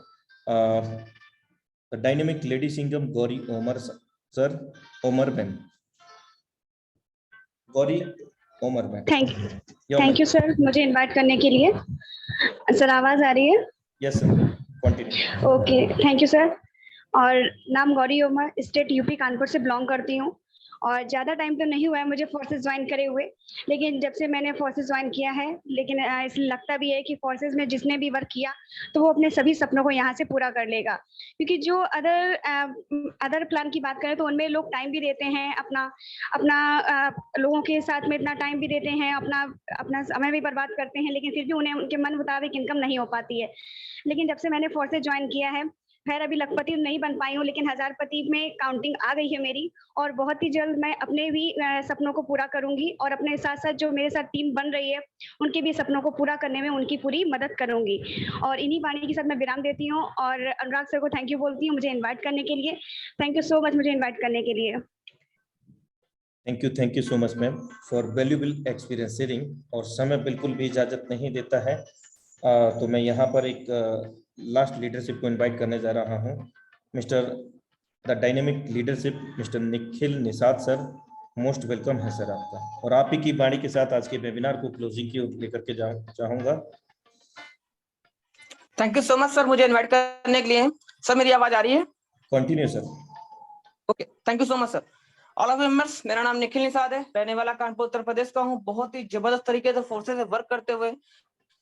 Dynamic lady Singham Gauri Omar sir, Omar ma'am, Gauri Omar ma'am. Thank you sir मुझे इनवाइट करने के लिए। सर आवाज आ रही है? Yes sir, continue. Okay, thank you sir. और नाम गौरी ओमर, स्टेट यूपी कानपुर से बिलोंग करती हूँ। और ज़्यादा टाइम तो नहीं हुआ है मुझे फोर्सेस ज्वाइन करे हुए, लेकिन जब से मैंने फोर्सेस ज्वाइन किया है, लेकिन इसलिए लगता भी है कि फोर्सेस में जिसने भी वर्क किया तो वो अपने सभी सपनों को यहाँ से पूरा कर लेगा। क्योंकि जो अदर प्लान की बात करें तो उनमें लोग टाइम भी देते हैं, अपना लोगों के साथ में इतना टाइम भी देते हैं, अपना समय भी बर्बाद करते हैं, लेकिन फिर भी उन्हें उनके मन मुताबिक इनकम नहीं हो पाती है। लेकिन जब से मैंने फोर्सेस ज्वाइन किया है, खैर अभी लखपति नहीं बन पाई हूँ, लेकिन हजारपति में काउंटिंग आ गई है मेरी। और बहुत ही जल्द मैं अपने भी सपनों को पूरा करूंगी और अपने साथ साथ जो मेरे साथ टीम बन रही है उनके भी सपनों को पूरा करने में उनकी पूरी मदद करूंगी। और इन्हीं वाणी के साथ मैं विराम देती हूँ और अनुराग सर को थैंक यू बोलती हूँ मुझे इन्वाइट करने के लिए। थैंक यू सो मच मुझे इन्वाइट करने के लिए। Thank you so much ma'am for valuable experience sharing. और समय बिल्कुल भी इजाजत नहीं देता है, तो मैं यहाँ पर एक लास्ट लीडरशिप को इनवाइट करने जा रहा हूँ। Mister the dynamic leadership mister Nikhil Nishad sir, most welcome है सर आपका। और आप ही की वाणी के साथ आज के वेबिनार को क्लोजिंग की ओर लेकर के चाहूंगा। Thank you so much sir मुझे इनवाइट करने के लिए। सर मेरी आवाज आ रही है? Continue sir. Okay, thank you so much sir. All of members, मेरा नाम निखिल निषाद है, रहने वाला कानपुर उत्तर प्रदेश का हूँ। बहुत ही जबरदस्त तरीके से फोर्सेस से वर्क करते हुए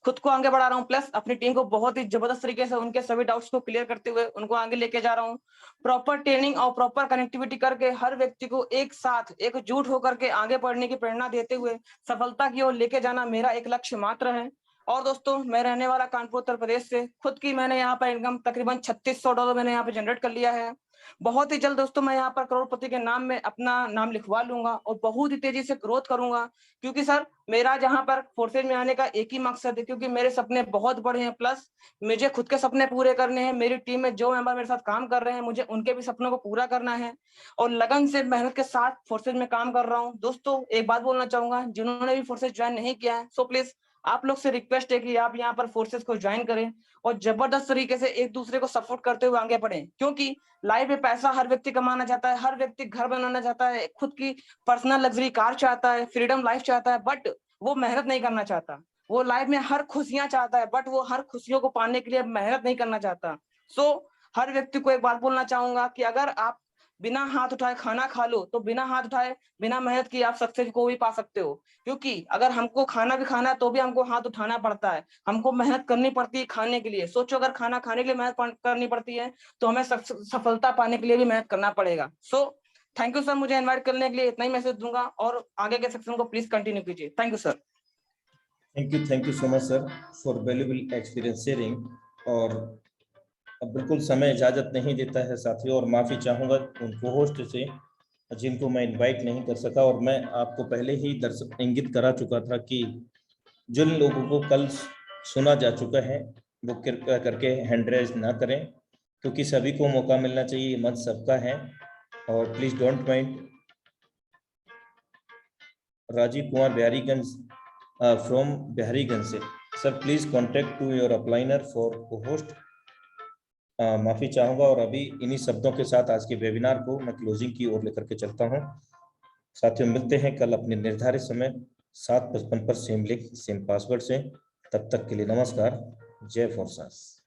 खुद को आगे बढ़ा रहा हूँ, प्लस अपनी टीम को बहुत ही जबरदस्त तरीके से उनके सभी डाउट्स को क्लियर करते हुए उनको आगे लेके जा रहा हूँ। प्रॉपर ट्रेनिंग और प्रॉपर कनेक्टिविटी करके हर व्यक्ति को एक साथ एकजुट होकर के आगे बढ़ने की प्रेरणा देते हुए सफलता की ओर लेके जाना मेरा एक लक्ष्य मात्र है। और दोस्तों, मैं रहने वाला कानपुर उत्तर प्रदेश से, खुद की मैंने यहाँ पर इनकम तकरीबन $3600 मैंने यहाँ पे जनरेट कर लिया है। बहुत ही जल्द दोस्तों मैं यहाँ पर करोड़पति के नाम में अपना नाम लिखवा लूंगा और बहुत ही तेजी से ग्रोथ करूंगा, क्योंकि सर मेरा जहाँ पर फोर्सेज में आने का एक ही मकसद है, क्योंकि मेरे सपने बहुत बड़े हैं, प्लस मुझे खुद के सपने पूरे करने हैं। मेरी टीम में जो मेंबर मेरे साथ काम कर रहे हैं, मुझे उनके भी सपनों को पूरा करना है और लगन से मेहनत के साथ फोर्सेज में काम कर रहा हूँ। दोस्तों, एक बात बोलना चाहूंगा, जिन्होंने भी फोर्सेज ज्वाइन नहीं किया है, सो प्लीज आप लोग से रिक्वेस्ट है कि आप यहाँ पर फोर्सेज को ज्वाइन करें और जबरदस्त तरीके से एक दूसरे को सपोर्ट करते हुए आगे बढ़ें, क्योंकि लाइफ में पैसा हर व्यक्ति कमाना चाहता है, हर व्यक्ति घर बनाना चाहता है, खुद की पर्सनल लग्जरी कार चाहता है, फ्रीडम लाइफ चाहता है, बट वो मेहनत नहीं करना चाहता। वो लाइफ में हर खुशियां चाहता है, बट वो हर खुशियों को पाने के लिए मेहनत नहीं करना चाहता। सो हर व्यक्ति को एक बात बोलना चाहूंगा कि अगर आप बिना हाथ उठाए खाना खा लो, तो बिना हाथ उठाए बिना मेहनत की आप सक्सेस को भी पा सकते हो, क्योंकि अगर हमको खाना भी खाना है तो भी हमको हाथ उठाना पड़ता है, हमको मेहनत करनी पड़ती है खाने के लिए। सोचो, अगर खाना खाने के लिए मेहनत करनी पड़ती है तो हमें सफलता पाने के लिए भी मेहनत करना पड़ेगा। सो थैंक यू सर, मुझे इन्वाइट करने के लिए। इतना ही मैसेज दूंगा और आगे के सेक्शन को प्लीज कंटिन्यू कीजिए। Thank you sir. Thank you so much sir for valuable experience sharing. और अब बिल्कुल समय इजाजत नहीं देता है साथियों, और माफी चाहूंगा उन को-होस्ट से जिनको मैं इनवाइट नहीं कर सका। और मैं आपको पहले ही दर्शक इंगित करा चुका था कि जिन लोगों को कल सुना जा चुका है वो कृपया करके हैंड रेज ना करें, क्योंकि सभी को मौका मिलना चाहिए, मंच सबका है। और please don't mind Rajeev Kumar Bihariganj from Bihariganj से, sir please contact to your upliner for host. माफी चाहूंगा। और अभी इन्हीं शब्दों के साथ आज के वेबिनार को मैं क्लोजिंग की ओर लेकर के चलता हूं। साथियों, मिलते हैं कल अपने निर्धारित समय 7:55 पर सेम लिंक सेम पासवर्ड से। तब तक के लिए नमस्कार। जय फोर्सेस।